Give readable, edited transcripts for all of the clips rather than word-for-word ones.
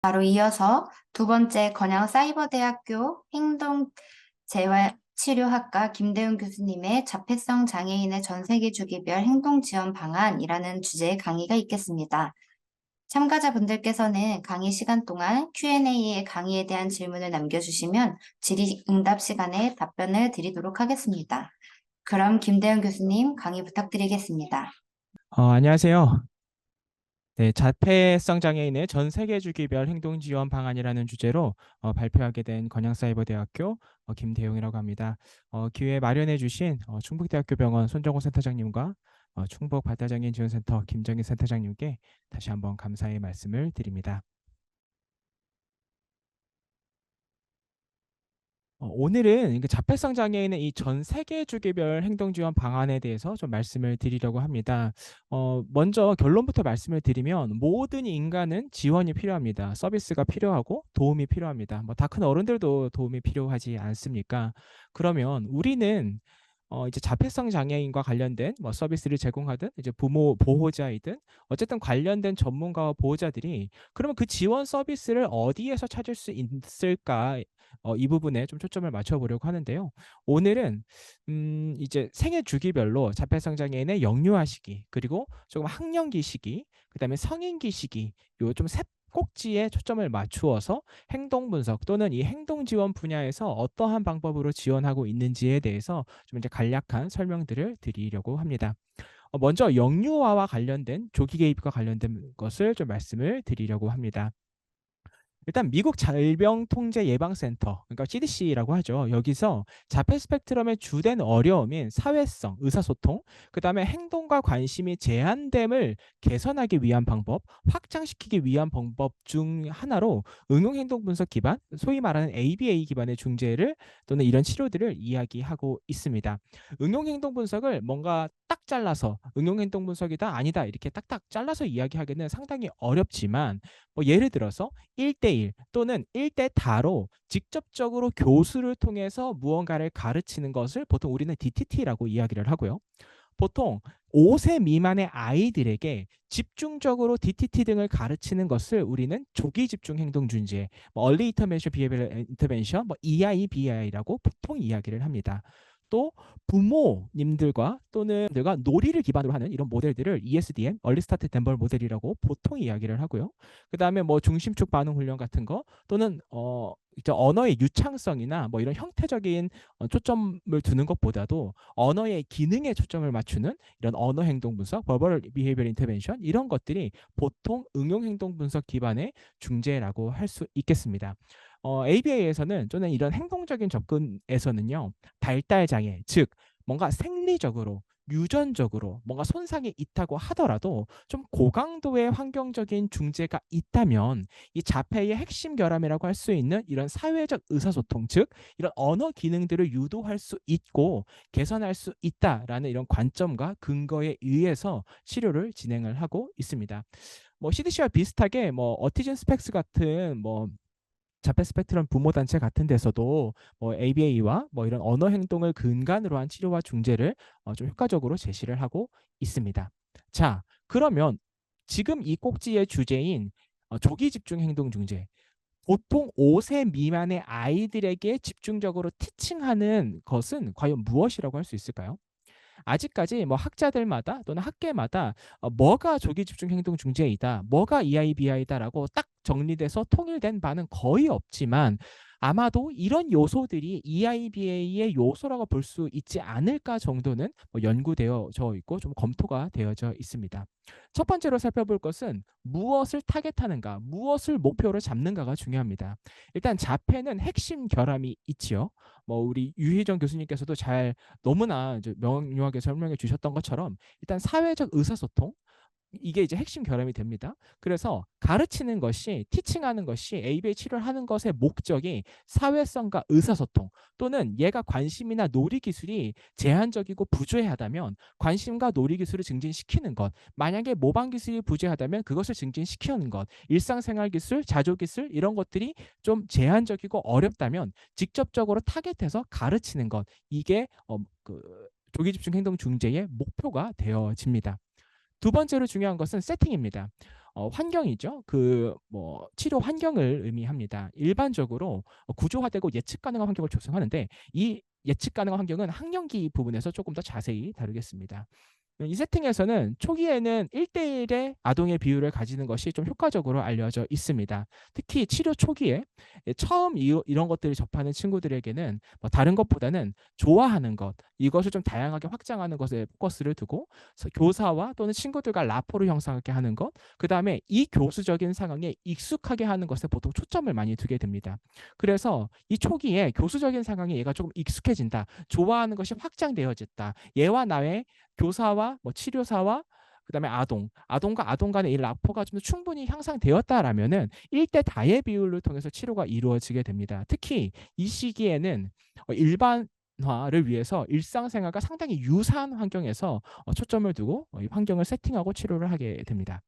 바로 이어서 두 번째 건양사이버대학교 행동재활치료학과 김대훈 교수님의 자폐성 장애인의 전세계 주기별 행동지원 방안이라는 주제의 강의가 있겠습니다. 참가자분들께서는 강의 시간 동안 Q&A에 강의에 대한 질문을 남겨주시면 질의응답 시간에 답변을 드리도록 하겠습니다. 그럼 김대훈 교수님 강의 부탁드리겠습니다. 안녕하세요. 네, 자폐성 장애인의 전 세계 주기별 행동 지원 방안이라는 주제로 발표하게 된 건양사이버대학교 김대용이라고 합니다. 기회 마련해 주신 충북대학교 병원 손정호 센터장님과 충북 발달장애인 지원센터 김정희 센터장님께 다시 한번 감사의 말씀을 드립니다. 오늘은 자폐성 장애인의 이 전 세계 주기별 행동 지원 방안에 대해서 좀 말씀을 드리려고 합니다. 먼저 결론부터 말씀을 드리면 모든 인간은 지원이 필요합니다. 서비스가 필요하고 도움이 필요합니다. 뭐 다 큰 어른들도 도움이 필요하지 않습니까? 그러면 우리는 이제 자폐성 장애인과 관련된 뭐 서비스를 제공하든 이제 부모 보호자이든 어쨌든 관련된 전문가와 보호자들이 그러면 그 지원 서비스를 어디에서 찾을 수 있을까? 이 부분에 좀 초점을 맞춰 보려고 하는데요. 오늘은 이제 생애 주기별로 자폐성 장애인의 영유아 시기, 그리고 조금 학령기 시기, 그다음에 성인기 시기 요 좀 세 꼭지에 초점을 맞추어서 행동 분석 또는 이 행동 지원 분야에서 어떠한 방법으로 지원하고 있는지에 대해서 좀 이제 간략한 설명들을 드리려고 합니다. 먼저 영유아와 관련된 조기 개입과 관련된 것을 좀 말씀을 드리려고 합니다. 일단 미국 질병통제예방센터, 그러니까 CDC라고 하죠. 여기서 자폐 스펙트럼의 주된 어려움인 사회성, 의사소통, 그다음에 행동과 관심이 제한됨을 개선하기 위한 방법, 확장시키기 위한 방법 중 하나로 응용 행동 분석 기반, 소위 말하는 ABA 기반의 중재를 또는 이런 치료들을 이야기하고 있습니다. 응용 행동 분석을 뭔가 딱 잘라서 응용 행동 분석이다 아니다 이렇게 딱딱 잘라서 이야기하기는 상당히 어렵지만 뭐 예를 들어서 1대1 또는 1대 다로 직접적으로 교수를 통해서 무언가를 가르치는 것을 보통 우리는 DTT라고 이야기를 하고요. 보통 5세 미만의 아이들에게 집중적으로 DTT 등을 가르치는 것을 우리는 조기 집중 행동 중재, 뭐 Early Intervention Behavioral Intervention, 뭐 EIBI라고 보통 이야기를 합니다. 또 부모님들과 또는 들과 놀이를 기반으로 하는 이런 모델들을 ESDM, Early Start Denver 모델이라고 보통 이야기를 하고요. 그다음에 뭐 중심축 반응 훈련 같은 거 또는 이제 언어의 유창성이나 뭐 이런 형태적인 초점을 두는 것보다도 언어의 기능에 초점을 맞추는 이런 언어 행동 분석, verbal behavior intervention 이런 것들이 보통 응용 행동 분석 기반의 중재라고 할 수 있겠습니다. ABA에서는 또는 이런 행동적인 접근에서는요, 발달 장애, 즉 뭔가 생리적으로 유전적으로 뭔가 손상이 있다고 하더라도 좀 고강도의 환경적인 중재가 있다면 이 자폐의 핵심 결함이라고 할 수 있는 이런 사회적 의사소통, 즉 이런 언어 기능들을 유도할 수 있고 개선할 수 있다라는 이런 관점과 근거에 의해서 치료를 진행을 하고 있습니다. 뭐 CDC와 비슷하게 뭐 어티즘 스펙스 같은 뭐 자폐 스펙트럼 부모 단체 같은 데서도 뭐 ABA와 뭐 이런 언어 행동을 근간으로 한 치료와 중재를 좀 효과적으로 제시를 하고 있습니다. 자, 그러면 지금 이 꼭지의 주제인 조기 집중 행동 중재, 보통 5세 미만의 아이들에게 집중적으로 티칭하는 것은 과연 무엇이라고 할 수 있을까요? 아직까지 뭐 학자들마다 또는 학계마다 뭐가 조기 집중 행동 중재이다, 뭐가 EIBI다라고 딱 정리돼서 통일된 바는 거의 없지만 아마도 이런 요소들이 EIBA의 요소라고 볼 수 있지 않을까 정도는 뭐 연구되어져 있고 좀 검토가 되어져 있습니다. 첫 번째로 살펴볼 것은 무엇을 타겟하는가, 무엇을 목표로 잡는가가 중요합니다. 일단 자폐는 핵심 결함이 있지요. 뭐 우리 유희정 교수님께서도 잘 너무나 이제 명료하게 설명해 주셨던 것처럼 일단 사회적 의사소통 이게 이제 핵심 결함이 됩니다. 그래서 가르치는 것이 티칭하는 것이 ABA 치료를 하는 것의 목적이 사회성과 의사소통 또는 얘가 관심이나 놀이 기술이 제한적이고 부재하다면 관심과 놀이 기술을 증진시키는 것, 만약에 모방 기술이 부재하다면 그것을 증진시키는 것, 일상생활 기술, 자조 기술 이런 것들이 좀 제한적이고 어렵다면 직접적으로 타겟해서 가르치는 것, 이게 그 조기 집중 행동 중재의 목표가 되어집니다. 두 번째로 중요한 것은 세팅입니다. 환경이죠. 그 뭐 치료 환경을 의미합니다. 일반적으로 구조화되고 예측 가능한 환경을 조성하는데 이 예측 가능한 환경은 학령기 부분에서 조금 더 자세히 다루겠습니다. 이 세팅에서는 초기에는 1대1의 아동의 비율을 가지는 것이 좀 효과적으로 알려져 있습니다. 특히 치료 초기에 처음 이런 것들을 접하는 친구들에게는 뭐 다른 것보다는 좋아하는 것, 이것을 좀 다양하게 확장하는 것에 포커스를 두고 교사와 또는 친구들과 라포를 형성하게 하는 것, 그다음에 이 교수적인 상황에 익숙하게 하는 것에 보통 초점을 많이 두게 됩니다. 그래서 이 초기에 교수적인 상황에 얘가 조금 익숙해진다, 좋아하는 것이 확장되어졌다, 얘와 나의 교사와 뭐 치료사와 그다음에 아동과 아동 간의 이 라포가 좀 더 충분히 향상되었다라면은 1대 다의 비율을 통해서 치료가 이루어지게 됩니다. 특히 이 시기에는 일반화를 위해서 일상생활과 상당히 유사한 환경에서 초점을 두고 이 환경을 세팅하고 치료를 하게 됩니다.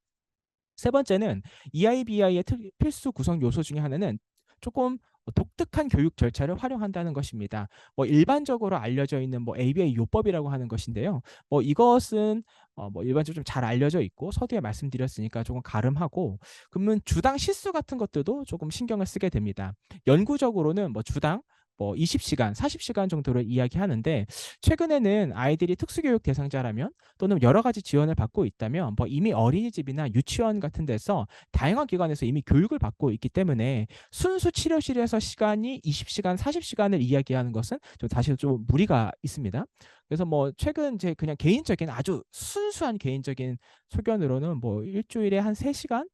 세 번째는 EIBI의 필수 구성 요소 중에 하나는 조금 독특한 교육 절차를 활용한다는 것입니다. 뭐 일반적으로 알려져 있는 뭐 ABA 요법이라고 하는 것인데요. 뭐 이것은 뭐 일반적으로 좀 잘 알려져 있고 서두에 말씀드렸으니까 조금 가름하고, 그러면 주당 시수 같은 것들도 조금 신경을 쓰게 됩니다. 연구적으로는 뭐 주당 뭐 20시간, 40시간 정도를 이야기하는데, 최근에는 아이들이 특수교육 대상자라면 또는 여러 가지 지원을 받고 있다면 뭐 이미 어린이집이나 유치원 같은 데서 다양한 기관에서 이미 교육을 받고 있기 때문에 순수 치료실에서 시간이 20시간, 40시간을 이야기하는 것은 좀 사실 좀 무리가 있습니다. 그래서 뭐 최근 제 그냥 개인적인 아주 순수한 개인적인 소견으로는 뭐 일주일에 한 3시간,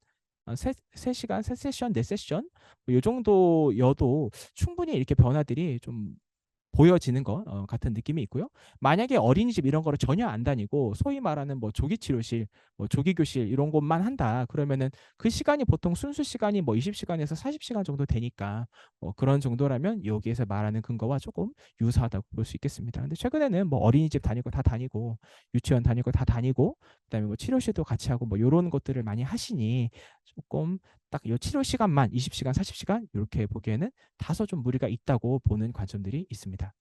세 시간, 세 세션, 네 세션 뭐 요 정도여도 충분히 이렇게 변화들이 좀 보여지는 것 같은 느낌이 있고요. 만약에 어린이집 이런 거를 전혀 안 다니고 소위 말하는 뭐 조기 치료실, 뭐 조기 교실 이런 곳만 한다, 그러면은 그 시간이 보통 순수 시간이 뭐 20시간에서 40시간 정도 되니까 그런 정도라면 여기에서 말하는 근거와 조금 유사하다고 볼 수 있겠습니다. 근데 최근에는 뭐 어린이집 다니고 다 다니고 유치원 다니고 다 다니고 그다음에 뭐 치료실도 같이 하고 뭐 요런 것들을 많이 하시니 조금 딱 요 치료 시간만 20시간, 40시간 요렇게 보기에는 다소 좀 무리가 있다고 보는 관점들이 있습니다.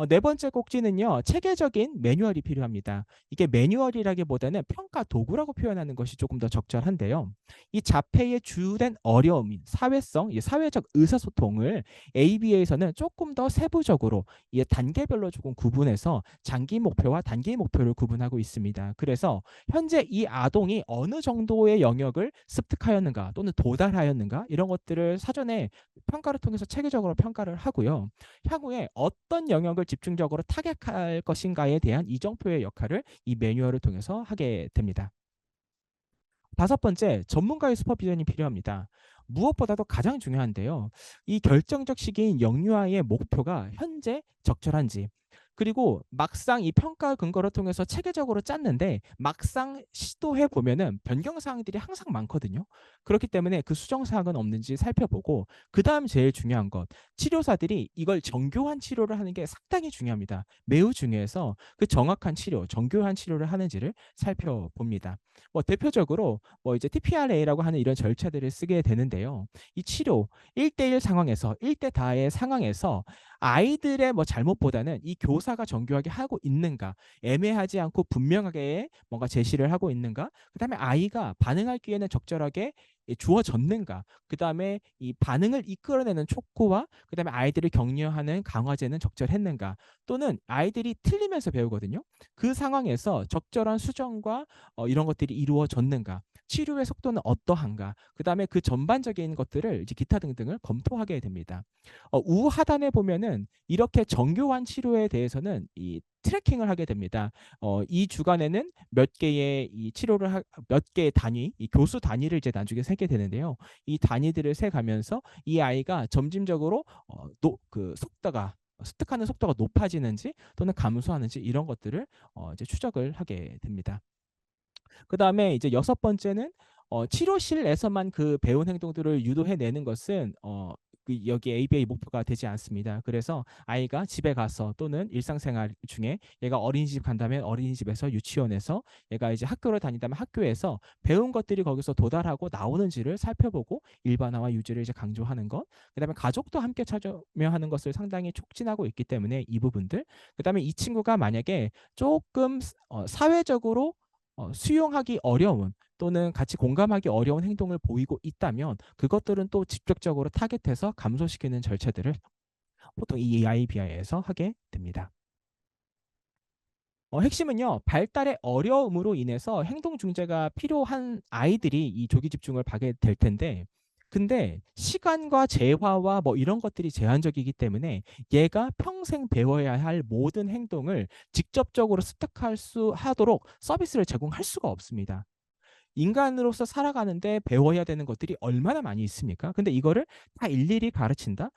네 번째 꼭지는요, 체계적인 매뉴얼이 필요합니다. 이게 매뉴얼이라기보다는 평가 도구라고 표현하는 것이 조금 더 적절한데요. 이 자폐의 주된 어려움인 사회성, 이 사회적 의사소통을 ABA에서는 조금 더 세부적으로 이 단계별로 조금 구분해서 장기 목표와 단기 목표를 구분하고 있습니다. 그래서 현재 이 아동이 어느 정도의 영역을 습득하였는가 또는 도달하였는가 이런 것들을 사전에 평가를 통해서 체계적으로 평가를 하고요. 향후에 어떤 영역을 집중적으로 타격할 것인가에 대한 이정표의 역할을 이 매뉴얼을 통해서 하게 됩니다. 다섯 번째, 전문가의 슈퍼비전이 필요합니다. 무엇보다도 가장 중요한데요. 이 결정적 시기인 영유아의 목표가 현재 적절한지, 그리고 막상 이 평가 근거를 통해서 체계적으로 짰는데 막상 시도해 보면은 변경 사항들이 항상 많거든요. 그렇기 때문에 그 수정 사항은 없는지 살펴보고, 그다음 제일 중요한 것, 치료사들이 이걸 정교한 치료를 하는 게 상당히 중요합니다. 매우 중요해서 그 정확한 치료, 정교한 치료를 하는지를 살펴봅니다. 뭐 대표적으로 뭐 이제 TPRA라고 하는 이런 절차들을 쓰게 되는데요. 이 치료 1대1 상황에서 1대 다의 상황에서 아이들의 뭐 잘못보다는 이 교사가 정교하게 하고 있는가, 애매하지 않고 분명하게 뭔가 제시를 하고 있는가, 그다음에 아이가 반응할 기회는 적절하게 주어졌는가, 그다음에 이 반응을 이끌어내는 촉구와 그다음에 아이들을 격려하는 강화제는 적절했는가, 또는 아이들이 틀리면서 배우거든요. 그 상황에서 적절한 수정과 이런 것들이 이루어졌는가, 치료의 속도는 어떠한가, 그다음에 그 전반적인 것들을 이제 기타 등등을 검토하게 됩니다. 우하단에 보면은 이렇게 정교한 치료에 대해서는 이 트래킹을 하게 됩니다. 이 주간에는 몇 개의 이 치료를 몇 개의 단위, 이 교수 단위를 이제 나중에 세게 되는데요. 이 단위들을 세 가면서 이 아이가 점진적으로 그 속도가 습득하는 속도가 높아지는지 또는 감소하는지 이런 것들을 이제 추적을 하게 됩니다. 그다음에 이제 여섯 번째는 치료실에서만 그 배운 행동들을 유도해 내는 것은 여기 ABA 목표가 되지 않습니다. 그래서 아이가 집에 가서 또는 일상생활 중에 얘가 어린이집 간다면 어린이집에서, 유치원에서, 얘가 이제 학교를 다닌다면 학교에서 배운 것들이 거기서 도달하고 나오는지를 살펴보고 일반화와 유지를 이제 강조하는 것. 그다음에 가족도 함께 참여하는 것을 상당히 촉진하고 있기 때문에 이 부분들. 그다음에 이 친구가 만약에 조금 사회적으로 수용하기 어려운 또는 같이 공감하기 어려운 행동을 보이고 있다면 그것들은 또 직접적으로 타겟해서 감소시키는 절차들을 보통 이 EIBI에서 하게 됩니다. 핵심은요. 발달의 어려움으로 인해서 행동 중재가 필요한 아이들이 이 조기 집중을 받게 될 텐데 근데 시간과 재화와 뭐 이런 것들이 제한적이기 때문에 얘가 평생 배워야 할 모든 행동을 직접적으로 습득할 수 하도록 서비스를 제공할 수가 없습니다. 인간으로서 살아가는데 배워야 되는 것들이 얼마나 많이 있습니까? 근데 이거를 다 일일이 가르친다?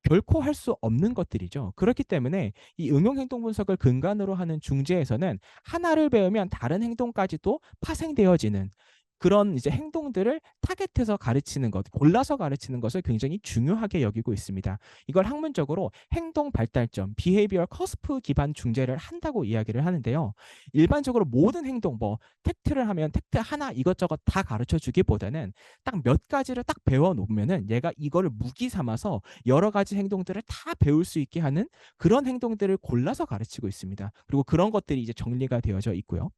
결코 할 수 없는 것들이죠. 그렇기 때문에 이 응용 행동 분석을 근간으로 하는 중재에서는 하나를 배우면 다른 행동까지도 파생되어지는 그런 이제 행동들을 타겟해서 가르치는 것, 골라서 가르치는 것을 굉장히 중요하게 여기고 있습니다. 이걸 학문적으로 행동 발달점, behavioral curve 기반 중재를 한다고 이야기를 하는데요. 일반적으로 모든 행동, 뭐 텍트를 하면 텍트 하나 이것저것 다 가르쳐 주기보다는 딱 몇 가지를 딱 배워 놓으면은 얘가 이거를 무기 삼아서 여러 가지 행동들을 다 배울 수 있게 하는 그런 행동들을 골라서 가르치고 있습니다. 그리고 그런 것들이 이제 정리가 되어져 있고요.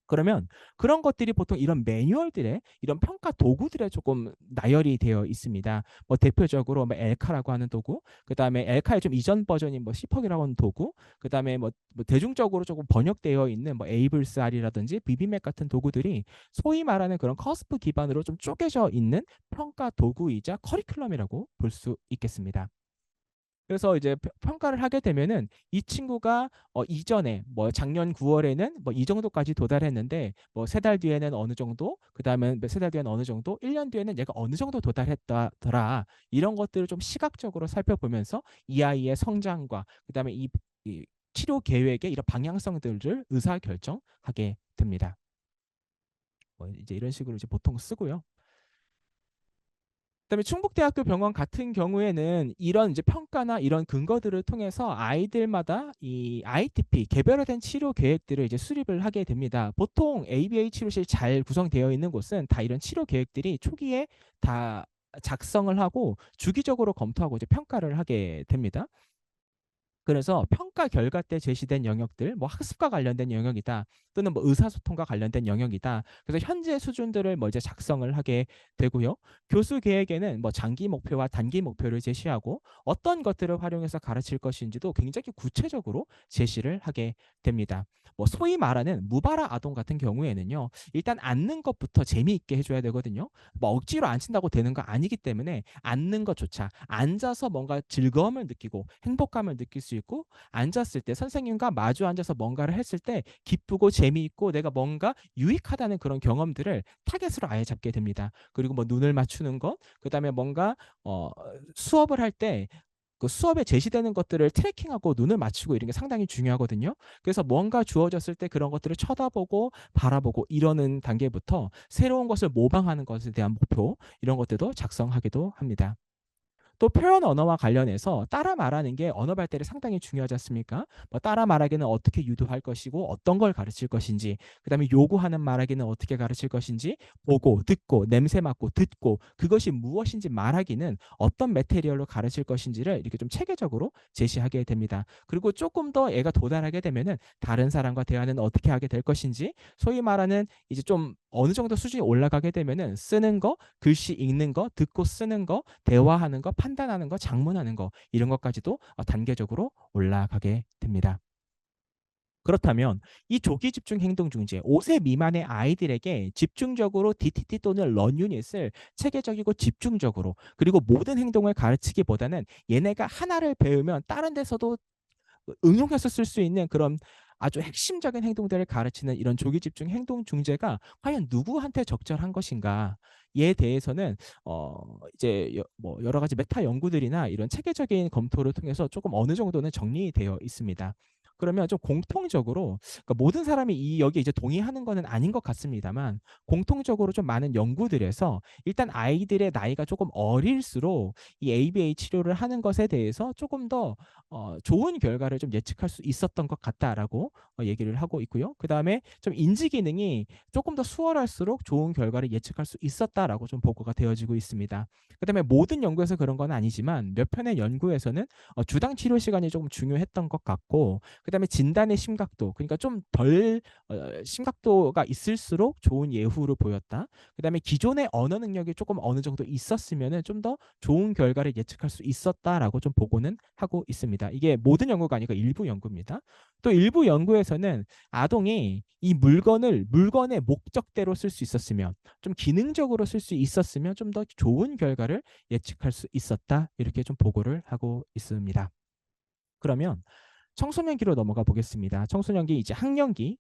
그러면 그런 것들이 보통 이런 매뉴얼들에 이런 평가 도구들에 조금 나열이 되어 있습니다. 뭐 대표적으로 뭐 엘카라고 하는 도구, 그다음에 엘카의 좀 이전 버전인 뭐 시퍽이라고 하는 도구, 그다음에 뭐 대중적으로 조금 번역되어 있는 뭐 에이블스 R이라든지 비비맥 같은 도구들이 소위 말하는 그런 커스프 기반으로 좀 쪼개져 있는 평가 도구이자 커리큘럼이라고 볼 수 있겠습니다. 그래서 이제 평가를 하게 되면은 이 친구가 이전에 뭐 작년 9월에는 뭐 이 정도까지 도달했는데 뭐 3달 뒤에는 어느 정도, 그다음에 3달 뒤에는 어느 정도, 1년 뒤에는 얘가 어느 정도 도달했다더라. 이런 것들을 좀 시각적으로 살펴보면서 이 아이의 성장과 그다음에 이 치료 계획의 이런 방향성들을 의사결정하게 됩니다. 뭐 이제 이런 식으로 이제 보통 쓰고요. 그다음에 충북대학교 병원 같은 경우에는 이런 이제 평가나 이런 근거들을 통해서 아이들마다 이 ITP 개별화된 치료 계획들을 이제 수립을 하게 됩니다. 보통 ABA 치료실 잘 구성되어 있는 곳은 다 이런 치료 계획들이 초기에 다 작성을 하고 주기적으로 검토하고 이제 평가를 하게 됩니다. 그래서 평가 결과 때 제시된 영역들, 뭐 학습과 관련된 영역이다, 또는 뭐 의사소통과 관련된 영역이다. 그래서 현재 수준들을 뭐 이제 작성을 하게 되고요. 교수 계획에는 뭐 장기 목표와 단기 목표를 제시하고 어떤 것들을 활용해서 가르칠 것인지도 굉장히 구체적으로 제시를 하게 됩니다. 뭐 소위 말하는 무바라 아동 같은 경우에는요, 일단 앉는 것부터 재미있게 해줘야 되거든요. 뭐 억지로 앉힌다고 되는 거 아니기 때문에 앉는 것조차 앉아서 뭔가 즐거움을 느끼고 행복감을 느낄 수 있고 앉았을 때 선생님과 마주 앉아서 뭔가를 했을 때 기쁘고 재미있고 내가 뭔가 유익하다는 그런 경험들을 타겟으로 아예 잡게 됩니다. 그리고 뭐 눈을 맞추는 것, 그다음에 뭔가 수업을 할 때 그 수업에 제시되는 것들을 트래킹하고 눈을 맞추고 이런 게 상당히 중요하거든요. 그래서 뭔가 주어졌을 때 그런 것들을 쳐다보고 바라보고 이러는 단계부터 새로운 것을 모방하는 것에 대한 목표 이런 것들도 작성하기도 합니다. 또 표현 언어와 관련해서 따라 말하는 게 언어 발달에 상당히 중요하지 않습니까? 뭐 따라 말하기는 어떻게 유도할 것이고 어떤 걸 가르칠 것인지, 그다음에 요구하는 말하기는 어떻게 가르칠 것인지, 보고, 듣고, 냄새 맡고, 듣고 그것이 무엇인지 말하기는 어떤 매테리얼로 가르칠 것인지를 이렇게 좀 체계적으로 제시하게 됩니다. 그리고 조금 더 애가 도달하게 되면은 다른 사람과 대화는 어떻게 하게 될 것인지, 소위 말하는 이제 좀 어느 정도 수준이 올라가게 되면은 쓰는 거, 글씨 읽는 거, 듣고 쓰는 거, 대화하는 거, 판단하는 거, 작문하는 거 이런 것까지도 단계적으로 올라가게 됩니다. 그렇다면 이 조기 집중 행동 중재 5세 미만의 아이들에게 집중적으로 DTT 또는 런 유닛을 체계적이고 집중적으로 그리고 모든 행동을 가르치기보다는 얘네가 하나를 배우면 다른 데서도 응용해서 쓸 수 있는 그런 아주 핵심적인 행동들을 가르치는 이런 조기 집중 행동 중재가 과연 누구한테 적절한 것인가에 대해서는 이제 뭐 여러 가지 메타 연구들이나 이런 체계적인 검토를 통해서 조금 어느 정도는 정리되어 있습니다. 그러면 좀 공통적으로 그러니까 모든 사람이 여기에 이제 동의하는 거는 아닌 것 같습니다만 공통적으로 좀 많은 연구들에서 일단 아이들의 나이가 조금 어릴수록 이 ABA 치료를 하는 것에 대해서 조금 더 좋은 결과를 좀 예측할 수 있었던 것 같다라고 얘기를 하고 있고요. 그다음에 좀 인지 기능이 조금 더 수월할수록 좋은 결과를 예측할 수 있었다라고 좀 보고가 되어지고 있습니다. 그다음에 모든 연구에서 그런 건 아니지만 몇 편의 연구에서는 주당 치료 시간이 조금 중요했던 것 같고 그다음에 진단의 심각도, 그러니까 좀 덜 심각도가 있을수록 좋은 예후를 보였다. 그다음에 기존의 언어 능력이 조금 어느 정도 있었으면은 좀 더 좋은 결과를 예측할 수 있었다라고 좀 보고는 하고 있습니다. 이게 모든 연구가 아니고 일부 연구입니다. 또 일부 연구에서는 아동이 이 물건을 물건의 목적대로 쓸 수 있었으면, 좀 기능적으로 쓸 수 있었으면 좀 더 좋은 결과를 예측할 수 있었다. 이렇게 좀 보고를 하고 있습니다. 그러면 청소년기로 넘어가 보겠습니다. 청소년기 이제 학령기,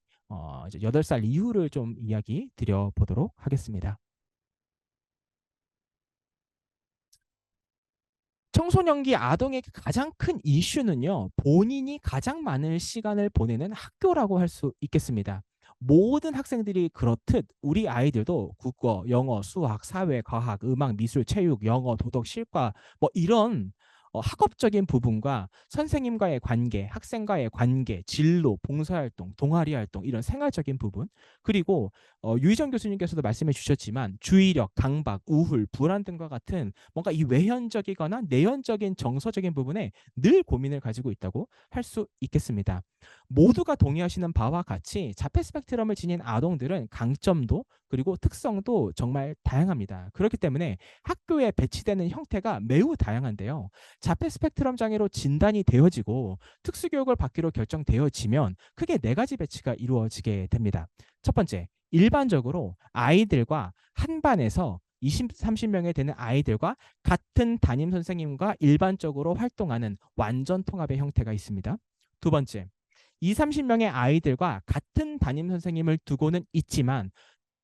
이제 8살 이후를 좀 이야기 드려 보도록 하겠습니다. 청소년기 아동의 가장 큰 이슈는요, 본인이 가장 많은 시간을 보내는 학교라고 할 수 있겠습니다. 모든 학생들이 그렇듯 우리 아이들도 국어, 영어, 수학, 사회, 과학, 음악, 미술, 체육, 영어, 도덕, 실과 뭐 이런 학업적인 부분과 선생님과의 관계, 학생과의 관계, 진로, 봉사활동, 동아리 활동 이런 생활적인 부분, 그리고 유희정 교수님께서도 말씀해 주셨지만 주의력, 강박, 우울, 불안 등과 같은 뭔가 이 외현적이거나 내현적인 정서적인 부분에 늘 고민을 가지고 있다고 할 수 있겠습니다. 모두가 동의하시는 바와 같이 자폐 스펙트럼을 지닌 아동들은 강점도 그리고 특성도 정말 다양합니다. 그렇기 때문에 학교에 배치되는 형태가 매우 다양한데요. 자폐 스펙트럼 장애로 진단이 되어지고 특수교육을 받기로 결정되어지면 크게 네 가지 배치가 이루어지게 됩니다. 첫 번째, 일반적으로 아이들과 한 반에서 20, 30명에 되는 아이들과 같은 담임 선생님과 일반적으로 활동하는 완전 통합의 형태가 있습니다. 두 번째, 2, 30명의 아이들과 같은 담임 선생님을 두고는 있지만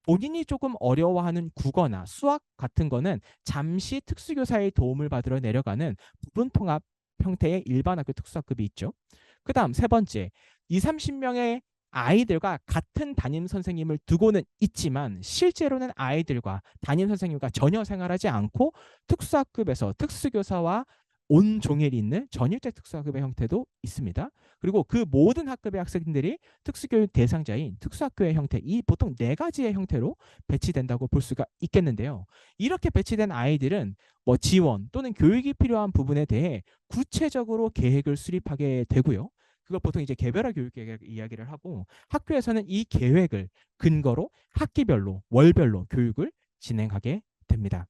본인이 조금 어려워하는 국어나 수학 같은 거는 잠시 특수교사의 도움을 받으러 내려가는 부분 통합 형태의 일반 학교 특수학급이 있죠. 그다음 세 번째, 2, 30명의 아이들과 같은 담임 선생님을 두고는 있지만 실제로는 아이들과 담임 선생님과 전혀 생활하지 않고 특수학급에서 특수교사와 온종일 있는 전일제 특수학급의 형태도 있습니다. 그리고 그 모든 학급의 학생들이 특수교육 대상자인 특수학교의 형태, 이 보통 네 가지의 형태로 배치된다고 볼 수가 있겠는데요. 이렇게 배치된 아이들은 뭐 지원 또는 교육이 필요한 부분에 대해 구체적으로 계획을 수립하게 되고요. 그걸 보통 이제 개별화 교육 계획 이야기를 하고, 학교에서는 이 계획을 근거로 학기별로 월별로 교육을 진행하게 됩니다.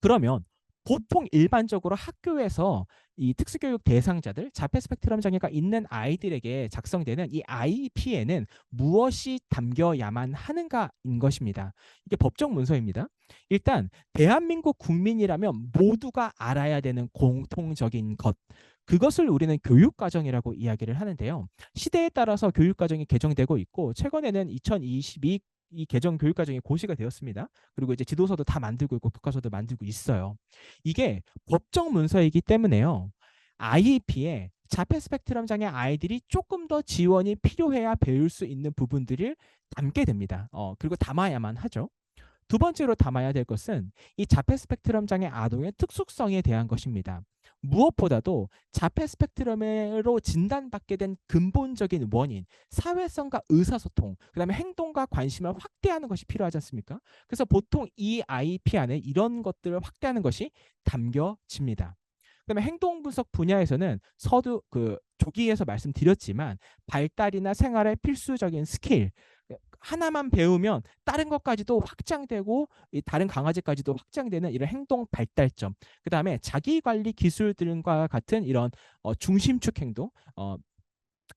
그러면 보통 일반적으로 학교에서 이 특수교육 대상자들, 자폐 스펙트럼 장애가 있는 아이들에게 작성되는 이 IEP에는 무엇이 담겨야만 하는가인 것입니다. 이게 법적 문서입니다. 일단 대한민국 국민이라면 모두가 알아야 되는 공통적인 것, 그것을 우리는 교육과정이라고 이야기를 하는데요. 시대에 따라서 교육과정이 개정되고 있고, 최근에는 2022 이 개정 교육과정이 고시가 되었습니다. 그리고 이제 지도서도 다 만들고 있고 교과서도 만들고 있어요. 이게 법적 문서이기 때문에요. IEP에 자폐 스펙트럼 장애 아이들이 조금 더 지원이 필요해야 배울 수 있는 부분들을 담게 됩니다. 그리고 담아야만 하죠. 두 번째로 담아야 될 것은 이 자폐 스펙트럼 장애 아동의 특수성에 대한 것입니다. 무엇보다도 자폐 스펙트럼으로 진단받게 된 근본적인 원인, 사회성과 의사소통, 그다음에 행동과 관심을 확대하는 것이 필요하지 않습니까? 그래서 보통 이 IEP 안에 이런 것들을 확대하는 것이 담겨집니다. 그다음에 행동 분석 분야에서는 서두 조기에서 말씀드렸지만 발달이나 생활의 필수적인 스킬 하나만 배우면 다른 것까지도 확장되고 다른 강아지까지도 확장되는 이런 행동 발달점, 그다음에 자기 관리 기술들과 같은 이런 중심축 행동,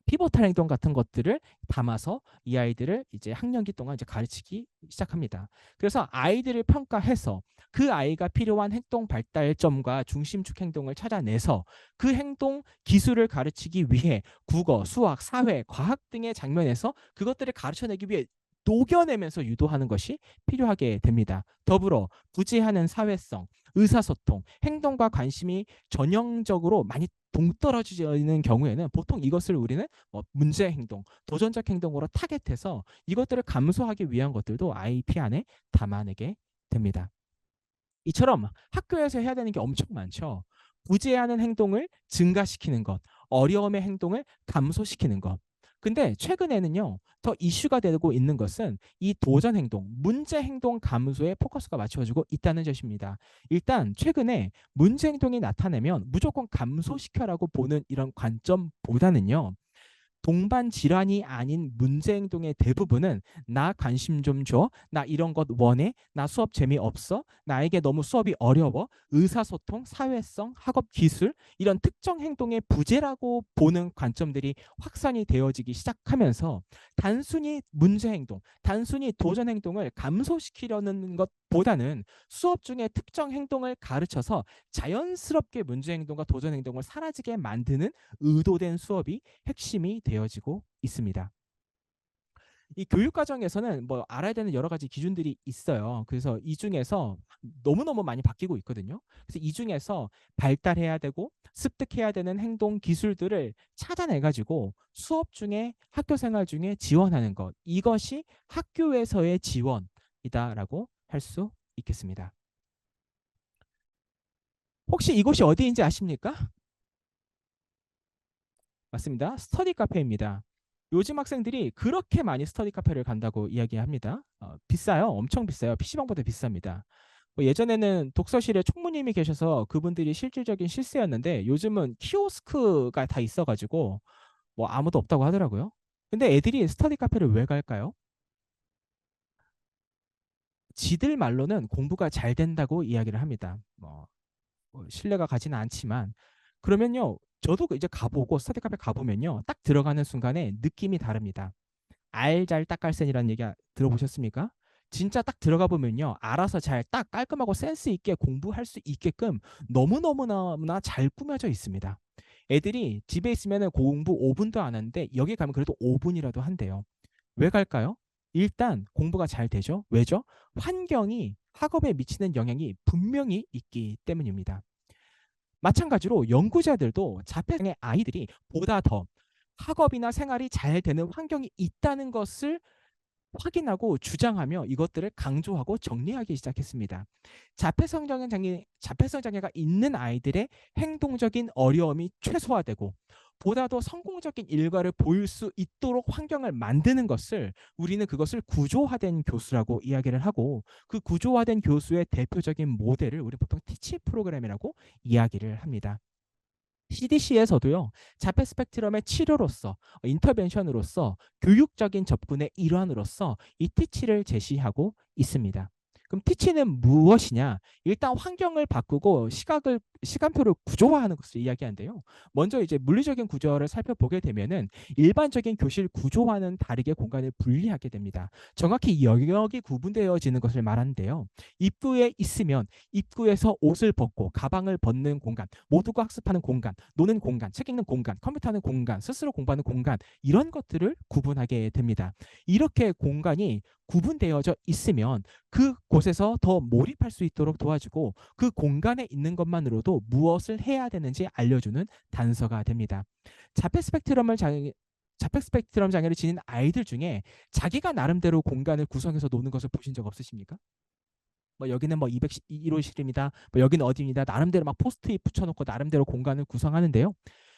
피보탈 행동 같은 것들을 담아서 이 아이들을 이제 학년기 동안 이제 가르치기 시작합니다. 그래서 아이들을 평가해서 그 아이가 필요한 행동 발달점과 중심축 행동을 찾아내서 그 행동 기술을 가르치기 위해 국어, 수학, 사회, 과학 등의 장면에서 그것들을 가르쳐내기 위해 녹여내면서 유도하는 것이 필요하게 됩니다. 더불어 부재하는 사회성, 의사소통, 행동과 관심이 전형적으로 많이 동떨어지는 경우에는 보통 이것을 우리는 문제 행동, 도전적 행동으로 타겟해서 이것들을 감소하기 위한 것들도 IEP 안에 담아내게 됩니다. 이처럼 학교에서 해야 되는 게 엄청 많죠. 부재하는 행동을 증가시키는 것, 어려움의 행동을 감소시키는 것. 근데 최근에는요, 더 이슈가 되고 있는 것은 이 도전 행동, 문제 행동 감소에 포커스가 맞춰지고 있다는 것입니다. 일단 최근에 문제 행동이 나타나면 무조건 감소시켜라고 보는 이런 관점보다는요, 동반 질환이 아닌 문제 행동의 대부분은 나 관심 좀 줘, 나 이런 것 원해, 나 수업 재미없어, 나에게 너무 수업이 어려워, 의사소통, 사회성, 학업 기술 이런 특정 행동의 부재라고 보는 관점들이 확산이 되어지기 시작하면서 단순히 문제 행동, 단순히 도전 행동을 감소시키려는 것보다는 수업 중에 특정 행동을 가르쳐서 자연스럽게 문제 행동과 도전 행동을 사라지게 만드는 의도된 수업이 핵심이 되어지고 있습니다. 이 교육 과정에서는 뭐 알아야 되는 여러 가지 기준들이 있어요. 그래서 이 중에서 너무너무 많이 바뀌고 있거든요. 그래서 이 중에서 발달해야 되고 습득해야 되는 행동 기술들을 찾아내 가지고 수업 중에 학교 생활 중에 지원하는 것. 이것이 학교에서의 지원이다라고 할 수 있겠습니다. 혹시 이곳이 어디인지 아십니까? 맞습니다. 스터디 카페입니다. 요즘 학생들이 그렇게 많이 스터디 카페를 간다고 이야기합니다. 비싸요. 엄청 비싸요. PC방보다 비쌉니다. 뭐 예전에는 독서실에 총무님이 계셔서 그분들이 실질적인 실세였는데 요즘은 키오스크가 다 있어가지고 뭐 아무도 없다고 하더라고요. 근데 애들이 스터디 카페를 왜 갈까요? 지들 말로는 공부가 잘 된다고 이야기를 합니다. 신뢰가 가지는 않지만 그러면요. 저도 이제 가보고 스터디 카페 가보면요. 딱 들어가는 순간에 느낌이 다릅니다. 알잘 딱갈센이라는 얘기 들어보셨습니까? 진짜 딱 들어가 보면요. 알아서 잘 딱 깔끔하고 센스 있게 공부할 수 있게끔 너무너무나 잘 꾸며져 있습니다. 애들이 집에 있으면 공부 5분도 안 하는데 여기 가면 그래도 5분이라도 한대요. 왜 갈까요? 일단 공부가 잘 되죠. 왜죠? 환경이 학업에 미치는 영향이 분명히 있기 때문입니다. 마찬가지로 연구자들도 자폐장애 아이들이 보다 더 학업이나 생활이 잘 되는 환경이 있다는 것을 확인하고 주장하며 이것들을 강조하고 정리하기 시작했습니다. 자폐성 장애가 있는 아이들의 행동적인 어려움이 최소화되고 보다 더 성공적인 일과를 보일 수 있도록 환경을 만드는 것을 우리는 그것을 구조화된 교수라고 이야기를 하고 그 구조화된 교수의 대표적인 모델을 우리 보통 티치 프로그램이라고 이야기를 합니다. CDC에서도요, 자폐 스펙트럼의 치료로서, 인터벤션으로서 교육적인 접근의 일환으로서 이 티치를 제시하고 있습니다. 그럼 티치는 무엇이냐? 일단 환경을 바꾸고 시간표를 구조화하는 것을 이야기하는데요. 먼저 이제 물리적인 구조를 살펴보게 되면은 일반적인 교실 구조와는 다르게 공간을 분리하게 됩니다. 정확히 영역이 구분되어지는 것을 말하는데요. 입구에 있으면 입구에서 옷을 벗고 가방을 벗는 공간, 모두가 학습하는 공간, 노는 공간, 책 읽는 공간, 컴퓨터 하는 공간, 스스로 공부하는 공간 이런 것들을 구분하게 됩니다. 이렇게 공간이 구분되어져 있으면 그곳에서 더 몰입할 수 있도록 도와주고 그 공간에 있는 것만으로도 무엇을 해야 되는지 알려주는 단서가 됩니다. 자폐 스펙트럼을 장애 자폐 스펙트럼 장애를 지닌 아이들 중에 자기가 나름대로 공간을 구성해서 노는 것을 보신 적 없으십니까? 뭐 여기는 뭐 201호실입니다. 뭐 여기는 어디입니다. 나름대로 막 포스트잇 붙여놓고 나름대로 공간을 구성하는데요.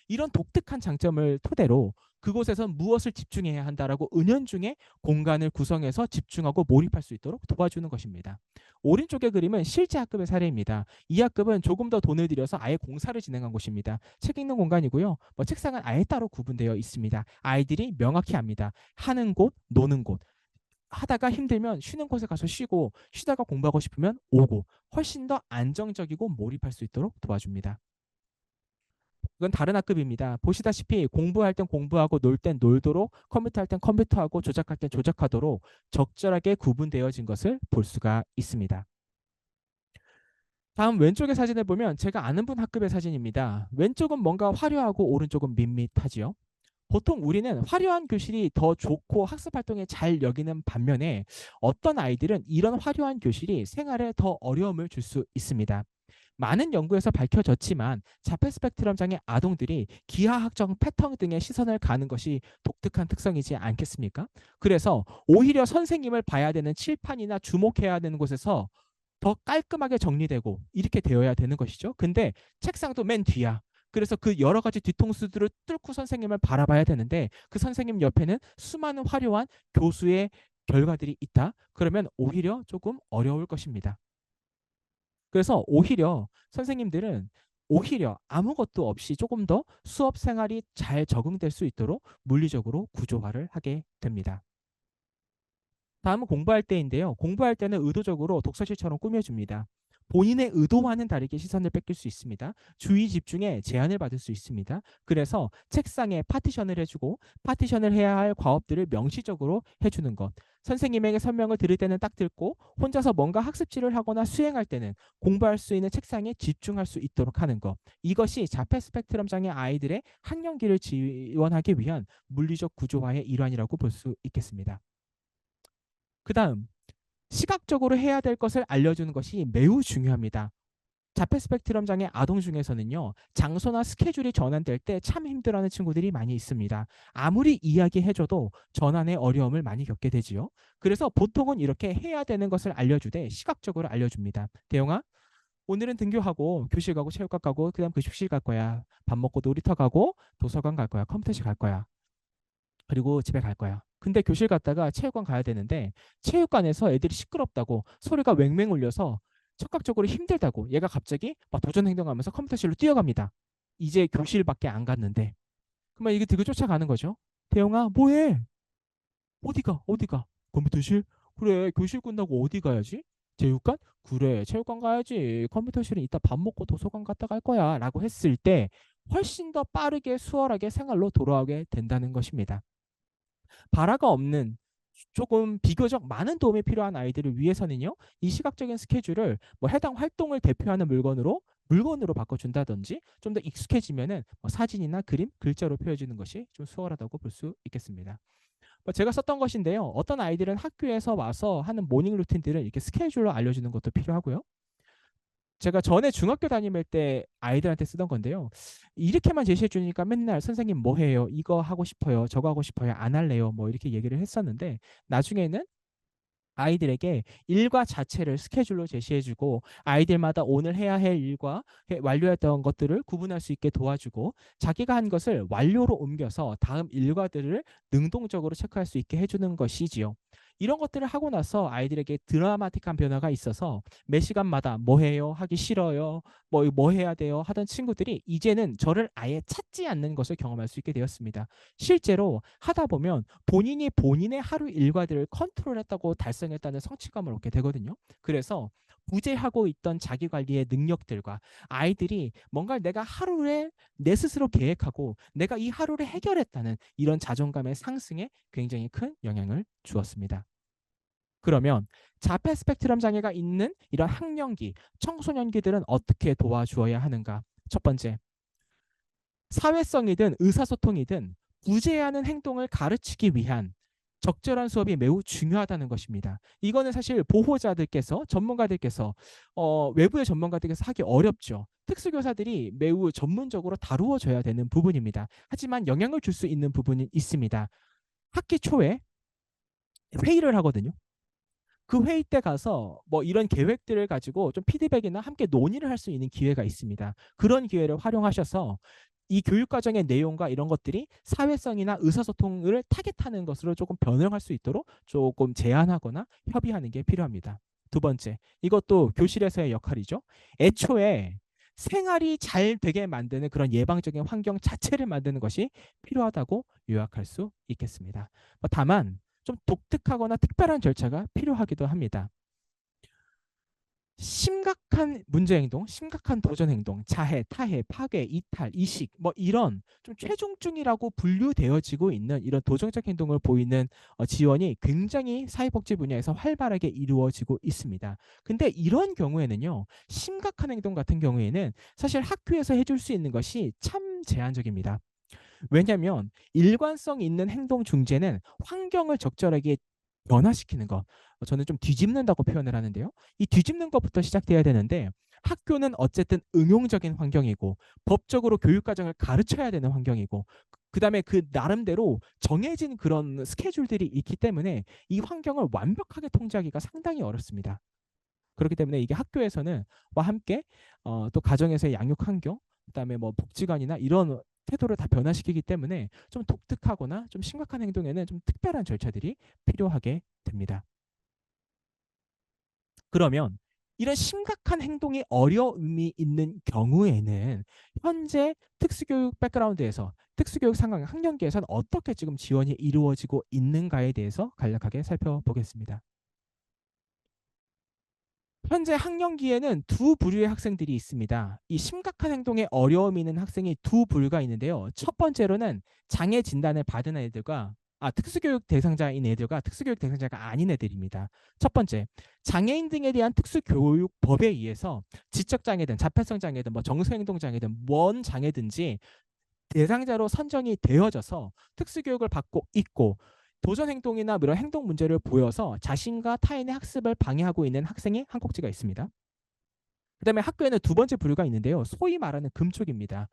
이런 독특한 장점을 토대로 그곳에선 무엇을 집중해야 한다라고 은연중에 공간을 구성해서 집중하고 몰입할 수 있도록 도와주는 것입니다. 오른쪽의 그림은 실제 학급의 사례입니다. 이 학급은 조금 더 돈을 들여서 아예 공사를 진행한 곳입니다. 책 읽는 공간이고요. 뭐 책상은 아예 따로 구분되어 있습니다. 아이들이 명확히 압니다. 하는 곳, 노는 곳. 하다가 힘들면 쉬는 곳에 가서 쉬고 쉬다가 공부하고 싶으면 오고 훨씬 더 안정적이고 몰입할 수 있도록 도와줍니다. 이건 다른 학급입니다. 보시다시피 공부할 땐 공부하고 놀 땐 놀도록 컴퓨터 할 땐 컴퓨터하고 조작할 땐 조작하도록 적절하게 구분되어진 것을 볼 수가 있습니다. 다음 왼쪽의 사진을 보면 제가 아는 분 학급의 사진입니다. 왼쪽은 뭔가 화려하고 오른쪽은 밋밋하지요. 보통 우리는 화려한 교실이 더 좋고 학습 활동에 잘 여기는 반면에 어떤 아이들은 이런 화려한 교실이 생활에 더 어려움을 줄 수 있습니다. 많은 연구에서 밝혀졌지만 자폐 스펙트럼 장애 아동들이 기하학적 패턴 등의 시선을 가는 것이 독특한 특성이지 않겠습니까? 그래서 오히려 선생님을 봐야 되는 칠판이나 주목해야 되는 곳에서 더 깔끔하게 정리되고 이렇게 되어야 되는 것이죠. 근데 책상도 맨 뒤야. 그래서 그 여러 가지 뒤통수들을 뚫고 선생님을 바라봐야 되는데 그 선생님 옆에는 수많은 화려한 교수의 결과들이 있다. 그러면 오히려 조금 어려울 것입니다. 그래서 오히려 선생님들은 오히려 아무것도 없이 조금 더 수업 생활이 잘 적응될 수 있도록 물리적으로 구조화를 하게 됩니다. 다음은 공부할 때인데요. 공부할 때는 의도적으로 독서실처럼 꾸며줍니다. 본인의 의도와는 다르게 시선을 뺏길 수 있습니다. 주의 집중에 제한을 받을 수 있습니다. 그래서 책상에 파티션을 해주고 파티션을 해야 할 과업들을 명시적으로 해주는 것. 선생님에게 설명을 들을 때는 딱 듣고 혼자서 뭔가 학습지를 하거나 수행할 때는 공부할 수 있는 책상에 집중할 수 있도록 하는 것. 이것이 자폐 스펙트럼 장애 아이들의 학년기를 지원하기 위한 물리적 구조화의 일환이라고 볼 수 있겠습니다. 그 다음 시각적으로 해야 될 것을 알려주는 것이 매우 중요합니다. 자폐 스펙트럼 장애 아동 중에서는요, 장소나 스케줄이 전환될 때 참 힘들어하는 친구들이 많이 있습니다. 아무리 이야기해줘도 전환에 어려움을 많이 겪게 되지요. 그래서 보통은 이렇게 해야 되는 것을 알려주되 시각적으로 알려줍니다. 대영아, 오늘은 등교하고 교실 가고 체육관 가고 그다음 급식실 갈 거야. 밥 먹고 놀이터 가고 도서관 갈 거야. 컴퓨터실 갈 거야. 그리고 집에 갈 거야. 근데 교실 갔다가 체육관 가야 되는데 체육관에서 애들이 시끄럽다고 소리가 왱왱 울려서 청각적으로 힘들다고 얘가 갑자기 막 도전 행동하면서 컴퓨터실로 뛰어갑니다. 이제 교실밖에 안 갔는데. 그러면 이게 되게 쫓아가는 거죠. 대영아, 뭐해? 어디가? 어디가? 컴퓨터실? 그래, 교실 끝나고 어디 가야지? 체육관? 그래, 체육관 가야지. 컴퓨터실은 이따 밥 먹고 도서관 갔다 갈 거야. 라고 했을 때 훨씬 더 빠르게 수월하게 생활로 돌아오게 된다는 것입니다. 발화가 없는 조금 비교적 많은 도움이 필요한 아이들을 위해서는요, 이 시각적인 스케줄을 뭐 해당 활동을 대표하는 물건으로 바꿔준다든지 좀 더 익숙해지면은 뭐 사진이나 그림, 글자로 표해주는 것이 좀 수월하다고 볼 수 있겠습니다. 뭐 제가 썼던 것인데요. 어떤 아이들은 학교에서 와서 하는 모닝 루틴들을 이렇게 스케줄로 알려주는 것도 필요하고요. 제가 전에 중학교 다닐 때 아이들한테 쓰던 건데요. 이렇게만 제시해 주니까 맨날 선생님 뭐 해요? 이거 하고 싶어요. 저거 하고 싶어요. 안 할래요. 뭐 이렇게 얘기를 했었는데 나중에는 아이들에게 일과 자체를 스케줄로 제시해주고 아이들마다 오늘 해야 할 일과 완료했던 것들을 구분할 수 있게 도와주고 자기가 한 것을 완료로 옮겨서 다음 일과들을 능동적으로 체크할 수 있게 해주는 것이지요. 이런 것들을 하고 나서 아이들에게 드라마틱한 변화가 있어서 매 시간마다 뭐 해요? 하기 싫어요. 뭐 해야 돼요? 하던 친구들이 이제는 저를 아예 찾지 않는 것을 경험할 수 있게 되었습니다. 실제로 하다 보면 본인이 본인의 하루 일과들을 컨트롤했다고 달성했다는 성취감을 얻게 되거든요. 그래서 부재하고 있던 자기 관리의 능력들과 아이들이 뭔가 내가 하루에 내 스스로 계획하고 내가 이 하루를 해결했다는 이런 자존감의 상승에 굉장히 큰 영향을 주었습니다. 그러면 자폐 스펙트럼 장애가 있는 이런 학령기, 청소년기들은 어떻게 도와주어야 하는가? 첫 번째, 사회성이든 의사소통이든 구제하는 행동을 가르치기 위한 적절한 수업이 매우 중요하다는 것입니다. 이거는 사실 보호자들께서 전문가들께서 외부의 전문가들께서 하기 어렵죠. 특수교사들이 매우 전문적으로 다루어져야 되는 부분입니다. 하지만 영향을 줄 수 있는 부분이 있습니다. 학기 초에 회의를 하거든요. 그 회의 때 가서 뭐 이런 계획들을 가지고 좀 피드백이나 함께 논의를 할 수 있는 기회가 있습니다. 그런 기회를 활용하셔서 이 교육 과정의 내용과 이런 것들이 사회성이나 의사소통을 타겟하는 것으로 조금 변형할 수 있도록 조금 제안하거나 협의하는 게 필요합니다. 두 번째, 이것도 교실에서의 역할이죠. 애초에 생활이 잘 되게 만드는 그런 예방적인 환경 자체를 만드는 것이 필요하다고 요약할 수 있겠습니다. 다만 좀 독특하거나 특별한 절차가 필요하기도 합니다. 심각한 문제 행동, 심각한 도전 행동, 자해, 타해, 파괴, 이탈, 이식 뭐 이런 좀 최종중이라고 분류되어지고 있는 이런 도전적 행동을 보이는 지원이 굉장히 사회복지 분야에서 활발하게 이루어지고 있습니다. 근데 이런 경우에는요. 심각한 행동 같은 경우에는 사실 학교에서 해줄 수 있는 것이 참 제한적입니다. 왜냐하면 일관성 있는 행동 중재는 환경을 적절하게 변화시키는 것. 저는 좀 뒤집는다고 표현을 하는데요. 이 뒤집는 것부터 시작돼야 되는데 학교는 어쨌든 응용적인 환경이고 법적으로 교육 과정을 가르쳐야 되는 환경이고 그다음에 그 나름대로 정해진 그런 스케줄들이 있기 때문에 이 환경을 완벽하게 통제하기가 상당히 어렵습니다. 그렇기 때문에 이게 학교에서는 와 함께 또 가정에서의 양육 환경, 그다음에 뭐 복지관이나 이런 태도를 다 변화시키기 때문에 좀 독특하거나 좀 심각한 행동에는 좀 특별한 절차들이 필요하게 됩니다. 그러면 이런 심각한 행동에 어려움이 있는 경우에는 현재 특수교육 백그라운드에서 특수교육 상황 학년기에서는 어떻게 지금 지원이 이루어지고 있는가에 대해서 간략하게 살펴보겠습니다. 현재 학년기에는 두 부류의 학생들이 있습니다. 이 심각한 행동에 어려움이 있는 학생이 두 부류가 있는데요. 첫 번째로는 장애 진단을 받은 애들과 특수교육 대상자인 애들과 특수교육 대상자가 아닌 애들입니다. 첫 번째, 장애인 등에 대한 특수교육법에 의해서 지적장애든 자폐성 장애든 뭐 정서행동 장애든 뭔 장애든지 대상자로 선정이 되어져서 특수교육을 받고 있고 도전 행동이나 이런 행동 문제를 보여서 자신과 타인의 학습을 방해하고 있는 학생이 한 꼭지가 있습니다. 그다음에 학교에는 두 번째 부류가 있는데요. 소위 말하는 금쪽입니다.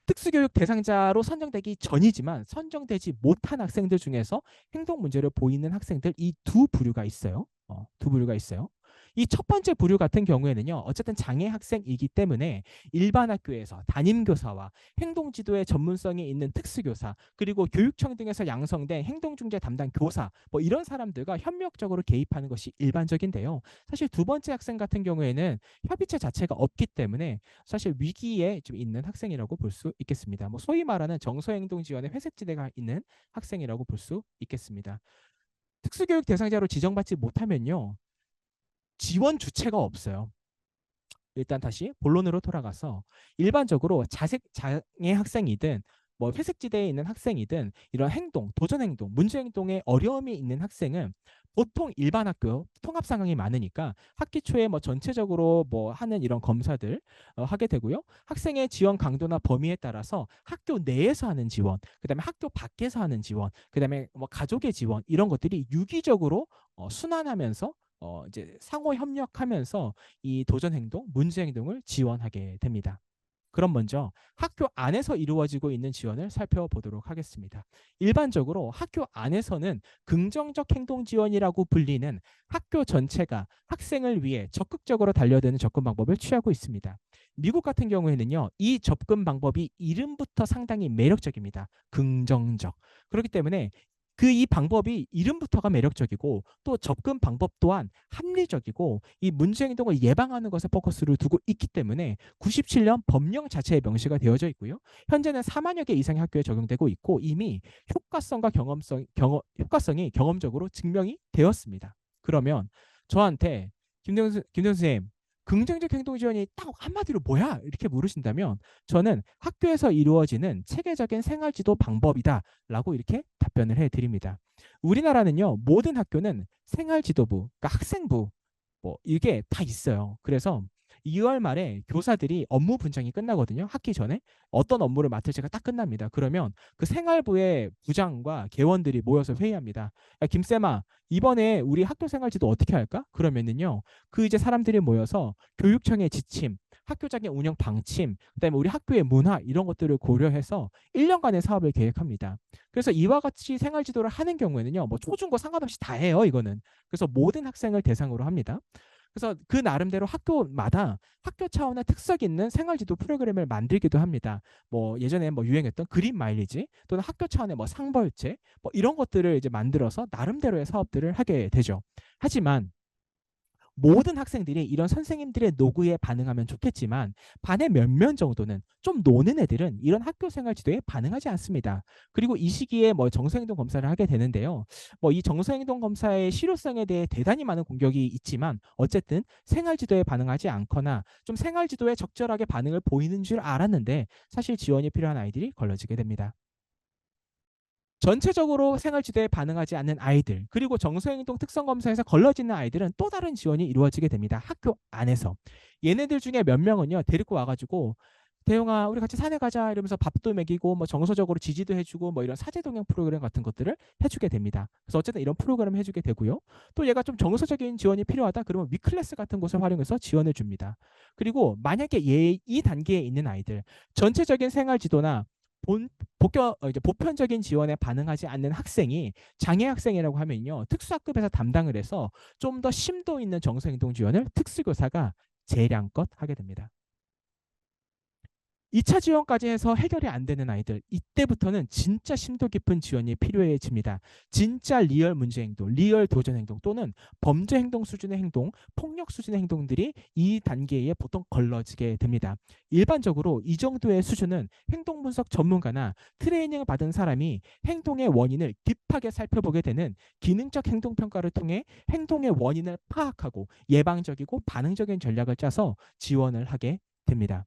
특수교육 대상자로 선정되기 전이지만 선정되지 못한 학생들 중에서 행동 문제를 보이는 학생들 이 두 부류가 있어요. 두 부류가 있어요. 이 첫 번째 부류 같은 경우에는요. 어쨌든 장애 학생이기 때문에 일반 학교에서 담임교사와 행동지도의 전문성이 있는 특수교사 그리고 교육청 등에서 양성된 행동중재 담당 교사 뭐 이런 사람들과 협력적으로 개입하는 것이 일반적인데요. 사실 두 번째 학생 같은 경우에는 협의체 자체가 없기 때문에 사실 위기에 좀 있는 학생이라고 볼 수 있겠습니다. 뭐 소위 말하는 정서행동 지원의 회색지대가 있는 학생이라고 볼 수 있겠습니다. 특수교육 대상자로 지정받지 못하면요. 지원 주체가 없어요. 일단 다시 본론으로 돌아가서 일반적으로 장애 학생이든 뭐 회색지대에 있는 학생이든 이런 행동, 도전 행동, 문제 행동에 어려움이 있는 학생은 보통 일반 학교 통합 상황이 많으니까 학기 초에 뭐 전체적으로 뭐 하는 이런 검사들 하게 되고요. 학생의 지원 강도나 범위에 따라서 학교 내에서 하는 지원, 그다음에 학교 밖에서 하는 지원, 그다음에 뭐 가족의 지원 이런 것들이 유기적으로 순환하면서 이제 상호 협력하면서 이 도전 행동, 문제 행동을 지원하게 됩니다. 그럼 먼저 학교 안에서 이루어지고 있는 지원을 살펴보도록 하겠습니다. 일반적으로 학교 안에서는 긍정적 행동 지원이라고 불리는 학교 전체가 학생을 위해 적극적으로 달려드는 접근 방법을 취하고 있습니다. 미국 같은 경우에는요, 이 접근 방법이 이름부터 상당히 매력적입니다. 긍정적. 그렇기 때문에 이 방법이 이름부터가 매력적이고 또 접근 방법 또한 합리적이고 이 문제 행동을 예방하는 것에 포커스를 두고 있기 때문에 97년 법령 자체에 명시가 되어져 있고요. 현재는 4만여 개 이상의 학교에 적용되고 있고 이미 효과성이 경험적으로 증명이 되었습니다. 그러면 저한테 김정수 선생님 긍정적 행동 지원이 딱 한마디로 뭐야? 이렇게 물으신다면 저는 학교에서 이루어지는 체계적인 생활지도 방법이다라고 이렇게 답변을 해드립니다. 우리나라는요 모든 학교는 생활지도부, 그러니까 학생부 뭐 이게 다 있어요. 그래서 2월 말에 교사들이 업무 분장이 끝나거든요. 학기 전에 어떤 업무를 맡을지가 딱 끝납니다. 그러면 그 생활부의 부장과 개원들이 모여서 회의합니다. 야, 김쌤아, 이번에 우리 학교 생활지도 어떻게 할까? 그러면은요, 그 이제 사람들이 모여서 교육청의 지침, 학교장의 운영 방침, 그다음에 우리 학교의 문화 이런 것들을 고려해서 1년간의 사업을 계획합니다. 그래서 이와 같이 생활지도를 하는 경우에는요, 뭐 초중고 상관없이 다 해요, 이거는. 그래서 모든 학생을 대상으로 합니다. 그래서 그 나름대로 학교마다 학교 차원의 특색 있는 생활지도 프로그램을 만들기도 합니다. 뭐 예전에 뭐 유행했던 그린 마일리지 또는 학교 차원의 뭐 상벌제 뭐 이런 것들을 이제 만들어서 나름대로의 사업들을 하게 되죠. 하지만 모든 학생들이 이런 선생님들의 노고에 반응하면 좋겠지만 반의 몇몇 정도는 좀 노는 애들은 이런 학교 생활 지도에 반응하지 않습니다. 그리고 이 시기에 뭐 정서행동 검사를 하게 되는데요. 뭐 이 정서행동 검사의 실효성에 대해 대단히 많은 공격이 있지만 어쨌든 생활 지도에 반응하지 않거나 좀 생활 지도에 적절하게 반응을 보이는 줄 알았는데 사실 지원이 필요한 아이들이 걸러지게 됩니다. 전체적으로 생활지도에 반응하지 않는 아이들 그리고 정서행동 특성검사에서 걸러지는 아이들은 또 다른 지원이 이루어지게 됩니다. 학교 안에서. 얘네들 중에 몇 명은요. 데리고 와가지고 대용아 우리 같이 산에 가자 이러면서 밥도 먹이고 뭐 정서적으로 지지도 해주고 뭐 이런 사제동행 프로그램 같은 것들을 해주게 됩니다. 그래서 어쨌든 이런 프로그램을 해주게 되고요. 또 얘가 좀 정서적인 지원이 필요하다 그러면 위클래스 같은 곳을 활용해서 지원을 줍니다. 그리고 만약에 이 단계에 있는 아이들 전체적인 생활지도나 이제 보편적인 지원에 반응하지 않는 학생이 장애 학생이라고 하면요. 특수학급에서 담당을 해서 좀 더 심도 있는 정서행동 지원을 특수교사가 재량껏 하게 됩니다. 2차 지원까지 해서 해결이 안 되는 아이들, 이때부터는 진짜 심도 깊은 지원이 필요해집니다. 진짜 리얼 문제 행동, 리얼 도전 행동 또는 범죄 행동 수준의 행동, 폭력 수준의 행동들이 이 단계에 보통 걸러지게 됩니다. 일반적으로 이 정도의 수준은 행동 분석 전문가나 트레이닝을 받은 사람이 행동의 원인을 딥하게 살펴보게 되는 기능적 행동 평가를 통해 행동의 원인을 파악하고 예방적이고 반응적인 전략을 짜서 지원을 하게 됩니다.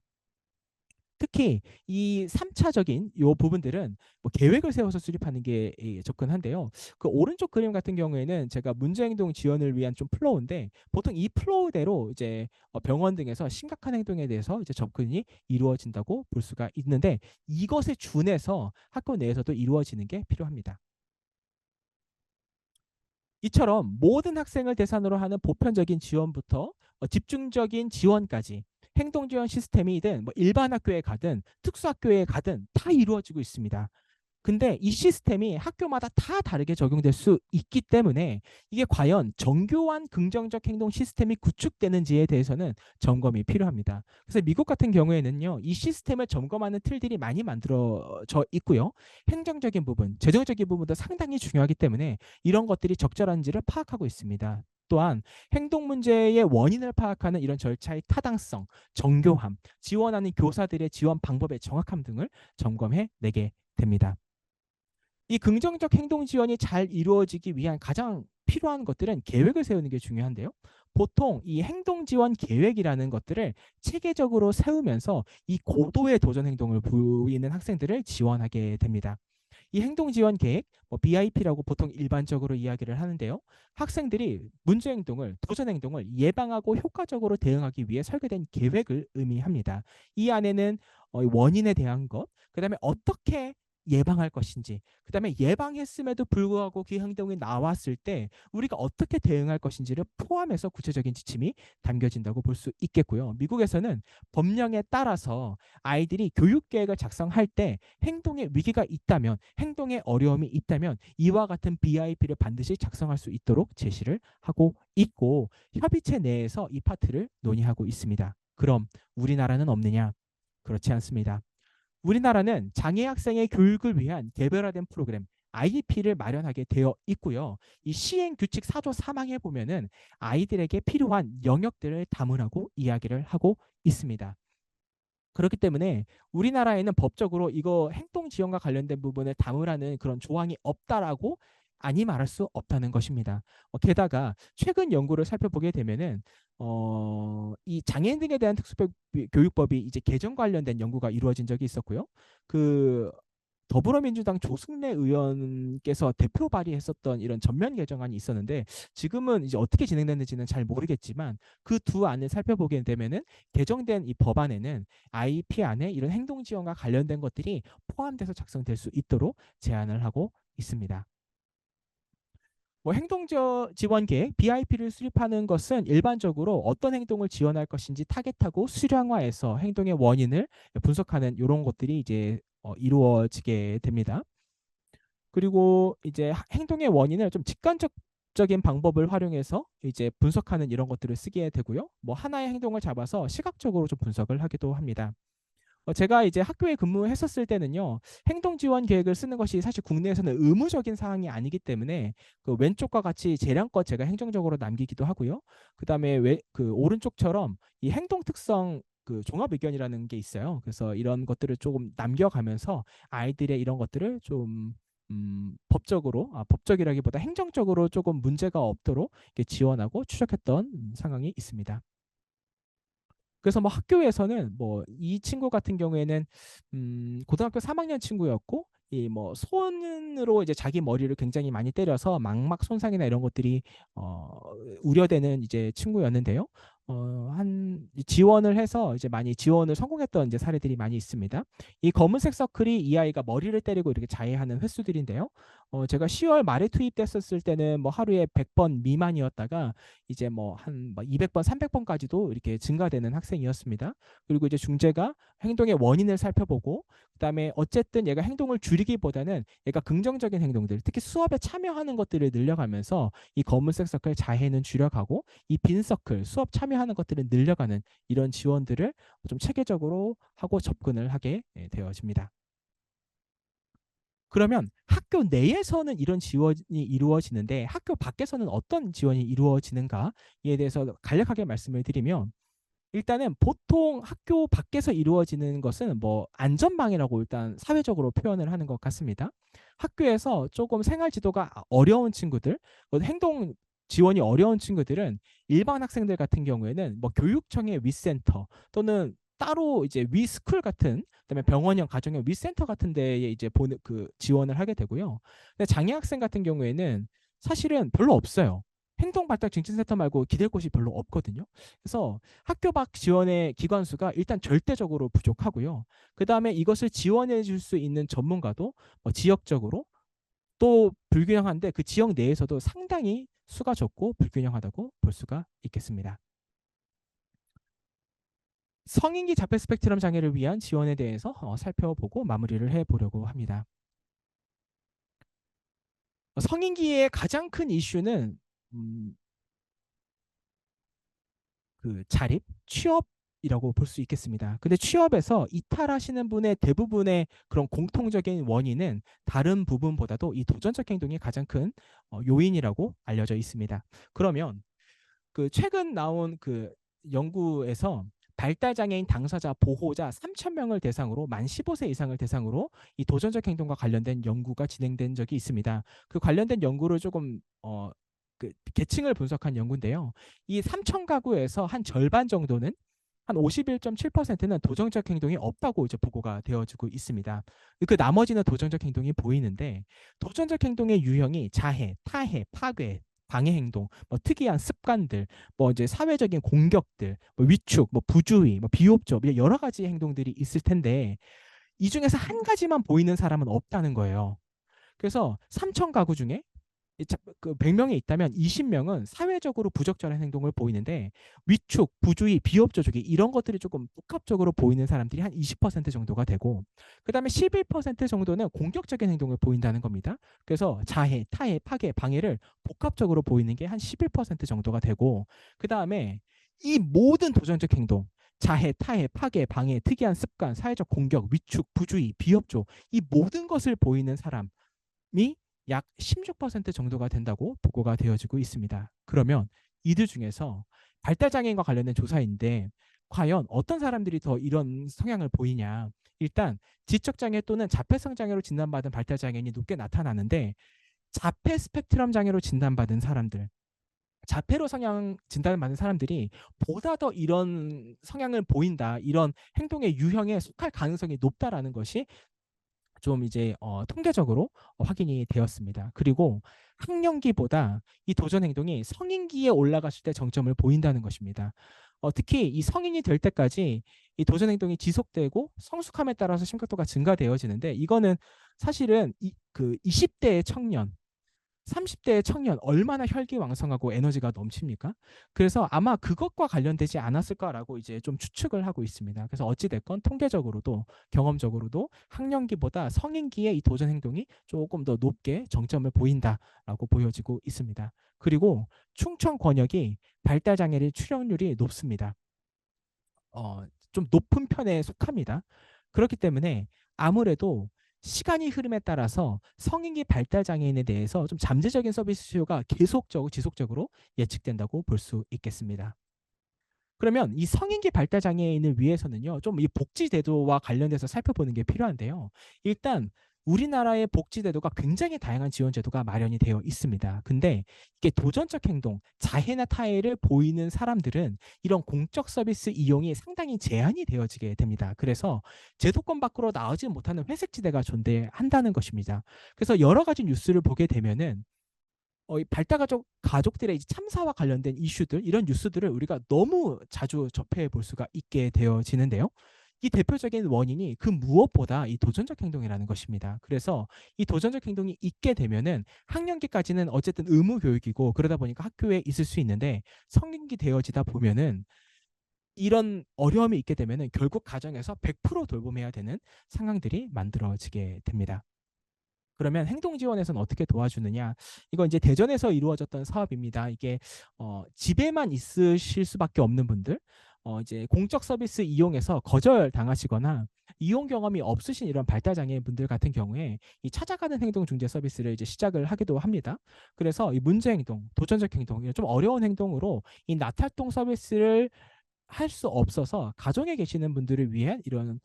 특히 이 3차적인 요 부분들은 뭐 계획을 세워서 수립하는 게 접근한데요. 그 오른쪽 그림 같은 경우에는 제가 문제행동 지원을 위한 좀 플로우인데 보통 이 플로우대로 이제 병원 등에서 심각한 행동에 대해서 이제 접근이 이루어진다고 볼 수가 있는데 이것에 준해서 학교 내에서도 이루어지는 게 필요합니다. 이처럼 모든 학생을 대상으로 하는 보편적인 지원부터 집중적인 지원까지 행동 지원 시스템이든 뭐 일반 학교에 가든 특수학교에 가든 다 이루어지고 있습니다. 근데 이 시스템이 학교마다 다 다르게 적용될 수 있기 때문에 이게 과연 정교한 긍정적 행동 시스템이 구축되는지에 대해서는 점검이 필요합니다. 그래서 미국 같은 경우에는요, 이 시스템을 점검하는 틀들이 많이 만들어져 있고요. 행정적인 부분, 재정적인 부분도 상당히 중요하기 때문에 이런 것들이 적절한지를 파악하고 있습니다. 또한 행동 문제의 원인을 파악하는 이런 절차의 타당성, 정교함, 지원하는 교사들의 지원 방법의 정확함 등을 점검해 내게 됩니다. 이 긍정적 행동 지원이 잘 이루어지기 위한 가장 필요한 것들은 계획을 세우는 게 중요한데요. 보통 이 행동 지원 계획이라는 것들을 체계적으로 세우면서 이 고도의 도전 행동을 보이는 학생들을 지원하게 됩니다. 이 행동 지원 계획, 뭐 BIP라고 보통 일반적으로 이야기를 하는데요. 학생들이 문제 행동을, 도전 행동을 예방하고 효과적으로 대응하기 위해 설계된 계획을 의미합니다. 이 안에는 원인에 대한 것, 그다음에 어떻게 예방할 것인지, 그다음에 예방했음에도 불구하고 그 행동이 나왔을 때 우리가 어떻게 대응할 것인지를 포함해서 구체적인 지침이 담겨진다고 볼 수 있겠고요. 미국에서는 법령에 따라서 아이들이 교육 계획을 작성할 때 행동에 위기가 있다면, 행동에 어려움이 있다면 이와 같은 BIP를 반드시 작성할 수 있도록 제시를 하고 있고 협의체 내에서 이 파트를 논의하고 있습니다. 그럼 우리나라는 없느냐? 그렇지 않습니다. 우리나라는 장애 학생의 교육을 위한 개별화된 프로그램 IEP를 마련하게 되어 있고요. 이 시행 규칙 4조 3항에 보면은 아이들에게 필요한 영역들을 담으라고 이야기를 하고 있습니다. 그렇기 때문에 우리나라에는 법적으로 이거 행동 지원과 관련된 부분을 담으라는 그런 조항이 없다라고 아니 말할 수 없다는 것입니다. 게다가 최근 연구를 살펴보게 되면은 이 장애인 등에 대한 특수교육법이 이제 개정 관련된 연구가 이루어진 적이 있었고요. 그 더불어민주당 조승래 의원께서 대표 발의했었던 이런 전면 개정안이 있었는데 지금은 이제 어떻게 진행됐는지는 잘 모르겠지만 그 두 안을 살펴보게 되면은 개정된 이 법안에는 IP 안에 이런 행동 지원과 관련된 것들이 포함돼서 작성될 수 있도록 제안을 하고 있습니다. 뭐 행동 지원 계획 BIP를 수립하는 것은 일반적으로 어떤 행동을 지원할 것인지 타겟하고 수량화해서 행동의 원인을 분석하는 이런 것들이 이제 이루어지게 됩니다. 그리고 이제 행동의 원인을 좀 직관적인 방법을 활용해서 이제 분석하는 이런 것들을 쓰게 되고요. 뭐 하나의 행동을 잡아서 시각적으로 좀 분석을 하기도 합니다. 제가 이제 학교에 근무했었을 때는요, 행동 지원 계획을 쓰는 것이 사실 국내에서는 의무적인 사항이 아니기 때문에 그 왼쪽과 같이 재량껏 제가 행정적으로 남기기도 하고요. 그다음에 그 오른쪽처럼 이 행동 특성 그 종합 의견이라는 게 있어요. 그래서 이런 것들을 조금 남겨가면서 아이들의 이런 것들을 좀 법적으로 법적이라기보다 행정적으로 조금 문제가 없도록 지원하고 추적했던 상황이 있습니다. 그래서 뭐 학교에서는 뭐 이 친구 같은 경우에는 고등학교 3학년 친구였고 이 뭐 손으로 이제 자기 머리를 굉장히 많이 때려서 망막 손상이나 이런 것들이 우려되는 이제 친구였는데요. 한 지원을 해서 이제 많이 지원을 성공했던 이제 사례들이 많이 있습니다. 이 검은색 서클이 이 아이가 머리를 때리고 이렇게 자해하는 횟수들인데요. 제가 10월 말에 투입됐었을 때는 뭐 하루에 100번 미만이었다가 이제 뭐 한 200번, 300번까지도 이렇게 증가되는 학생이었습니다. 그리고 이제 중재가 행동의 원인을 살펴보고 그다음에 어쨌든 얘가 행동을 줄이기보다는 얘가 긍정적인 행동들, 특히 수업에 참여하는 것들을 늘려가면서 이 검은색 서클 자해는 줄여가고 이 빈 서클 수업 참여하는 것들을 늘려가는 이런 지원들을 좀 체계적으로 하고 접근을 하게 되어집니다. 그러면 학교 내에서는 이런 지원이 이루어지는데 학교 밖에서는 어떤 지원이 이루어지는가에 대해서 간략하게 말씀을 드리면 일단은 보통 학교 밖에서 이루어지는 것은 뭐 안전망이라고 일단 사회적으로 표현을 하는 것 같습니다. 학교에서 조금 생활 지도가 어려운 친구들, 행동 지원이 어려운 친구들은 일반 학생들 같은 경우에는 뭐 교육청의 위센터 또는 따로 이제 위스쿨 같은 그다음에 병원형 가정형 위센터 같은 데에 이제 보는 그 지원을 하게 되고요. 근데 장애 학생 같은 경우에는 사실은 별로 없어요. 행동 발달 증진센터 말고 기댈 곳이 별로 없거든요. 그래서 학교 밖 지원의 기관 수가 일단 절대적으로 부족하고요. 그다음에 이것을 지원해 줄 수 있는 전문가도 지역적으로 또 불균형한데 그 지역 내에서도 상당히 수가 적고 불균형하다고 볼 수가 있겠습니다. 성인기 자폐 스펙트럼 장애를 위한 지원에 대해서 살펴보고 마무리를 해보려고 합니다. 성인기의 가장 큰 이슈는 그 자립, 취업이라고 볼 수 있겠습니다. 근데 취업에서 이탈하시는 분의 대부분의 그런 공통적인 원인은 다른 부분보다도 이 도전적 행동이 가장 큰 요인이라고 알려져 있습니다. 그러면 그 최근 나온 그 연구에서 발달장애인 당사자 보호자 3,000명을 대상으로 만 15세 이상을 대상으로 이 도전적 행동과 관련된 연구가 진행된 적이 있습니다. 그 관련된 연구를 조금 그 계층을 분석한 연구인데요. 이 3,000 가구에서 한 절반 정도는 한 51.7%는 도전적 행동이 없다고 이제 보고가 되어지고 있습니다. 그 나머지는 도전적 행동이 보이는데 도전적 행동의 유형이 자해, 타해, 파괴, 방해 행동, 뭐 특이한 습관들, 뭐 이제 사회적인 공격들, 뭐 위축, 뭐 부주의, 뭐 비협조, 여러 가지 행동들이 있을 텐데 이 중에서 한 가지만 보이는 사람은 없다는 거예요. 그래서 3천 가구 중에 그 100명이 있다면 20명은 사회적으로 부적절한 행동을 보이는데 위축, 부주의, 비협조주기 이런 것들이 조금 복합적으로 보이는 사람들이 한 20% 정도가 되고 그다음에 11% 정도는 공격적인 행동을 보인다는 겁니다. 그래서 자해, 타해, 파괴, 방해를 복합적으로 보이는 게 한 11% 정도가 되고 그다음에 이 모든 도전적 행동 자해, 타해, 파괴, 방해, 특이한 습관, 사회적 공격, 위축, 부주의, 비협조 이 모든 것을 보이는 사람이 약 16% 정도가 된다고 보고가 되어지고 있습니다. 그러면 이들 중에서 발달장애인과 관련된 조사인데 과연 어떤 사람들이 더 이런 성향을 보이냐? 일단 지적장애 또는 자폐성 장애로 진단받은 발달장애인이 높게 나타나는데 자폐 스펙트럼 장애로 진단받은 사람들, 자폐로 성향 진단을 받은 사람들이 보다 더 이런 성향을 보인다, 이런 행동의 유형에 속할 가능성이 높다라는 것이 좀 이제 통계적으로 확인이 되었습니다. 그리고 학령기보다 이 도전 행동이 성인기에 올라갔을 때 정점을 보인다는 것입니다. 특히 이 성인이 될 때까지 이 도전 행동이 지속되고 성숙함에 따라서 심각도가 증가되어지는데 이거는 사실은 그 20대의 청년 30대의 청년 얼마나 혈기왕성하고 에너지가 넘칩니까? 그래서 아마 그것과 관련되지 않았을까라고 이제 좀 추측을 하고 있습니다. 그래서 어찌됐건 통계적으로도 경험적으로도 학령기보다 성인기의 이 도전 행동이 조금 더 높게 정점을 보인다라고 보여지고 있습니다. 그리고 충청 권역이 발달장애의 출현율이 높습니다. 좀 높은 편에 속합니다. 그렇기 때문에 아무래도 시간이 흐름에 따라서 성인기 발달 장애인에 대해서 좀 잠재적인 서비스 수요가 계속적으로 지속적으로 예측된다고 볼 수 있겠습니다. 그러면 이 성인기 발달 장애인을 위해서는요, 좀 이 복지 제도와 관련돼서 살펴보는 게 필요한데요. 일단 우리나라의 복지 제도가 굉장히 다양한 지원 제도가 마련이 되어 있습니다. 근데 이게 도전적 행동, 자해나 타해를 보이는 사람들은 이런 공적 서비스 이용이 상당히 제한이 되어지게 됩니다. 그래서 제도권 밖으로 나오지 못하는 회색지대가 존재한다는 것입니다. 그래서 여러 가지 뉴스를 보게 되면은 이 가족들의 참사와 관련된 이슈들 이런 뉴스들을 우리가 너무 자주 접해 볼 수가 있게 되어지는데요. 이 대표적인 원인이 그 무엇보다 이 도전적 행동이라는 것입니다. 그래서 이 도전적 행동이 있게 되면은 학령기까지는 어쨌든 의무 교육이고 그러다 보니까 학교에 있을 수 있는데 성인기 되어지다 보면은 이런 어려움이 있게 되면은 결국 가정에서 100% 돌봄해야 되는 상황들이 만들어지게 됩니다. 그러면 행동 지원에서는 어떻게 도와주느냐? 이거 이제 대전에서 이루어졌던 사업입니다. 이게 집에만 있으실 수밖에 없는 분들, 이제 공적 서비스 이용해서 거절당하시거나 이용 경험이 없으신 이런 발달 장애인 분들 같은 경우에 이 찾아가는 행동 중재 서비스를 이제 시작을 하기도 합니다. 그래서 이 문제 행동, 도전적 행동, 이런 좀 어려운 행동으로 이 나탈동 서비스를 할 수 없어서 가정에 계시는 분들을 위한 이런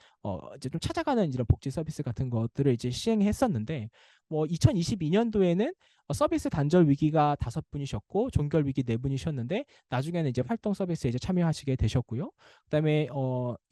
이제 좀 찾아가는 이런 복지 서비스 같은 것들을 이제 시행했었는데 뭐 2022년도에는 서비스 단절 위기가 5분이셨고 종결 위기 4분이셨는데 나중에는 이제 활동 서비스에 이제 참여하시게 되셨고요. 그다음에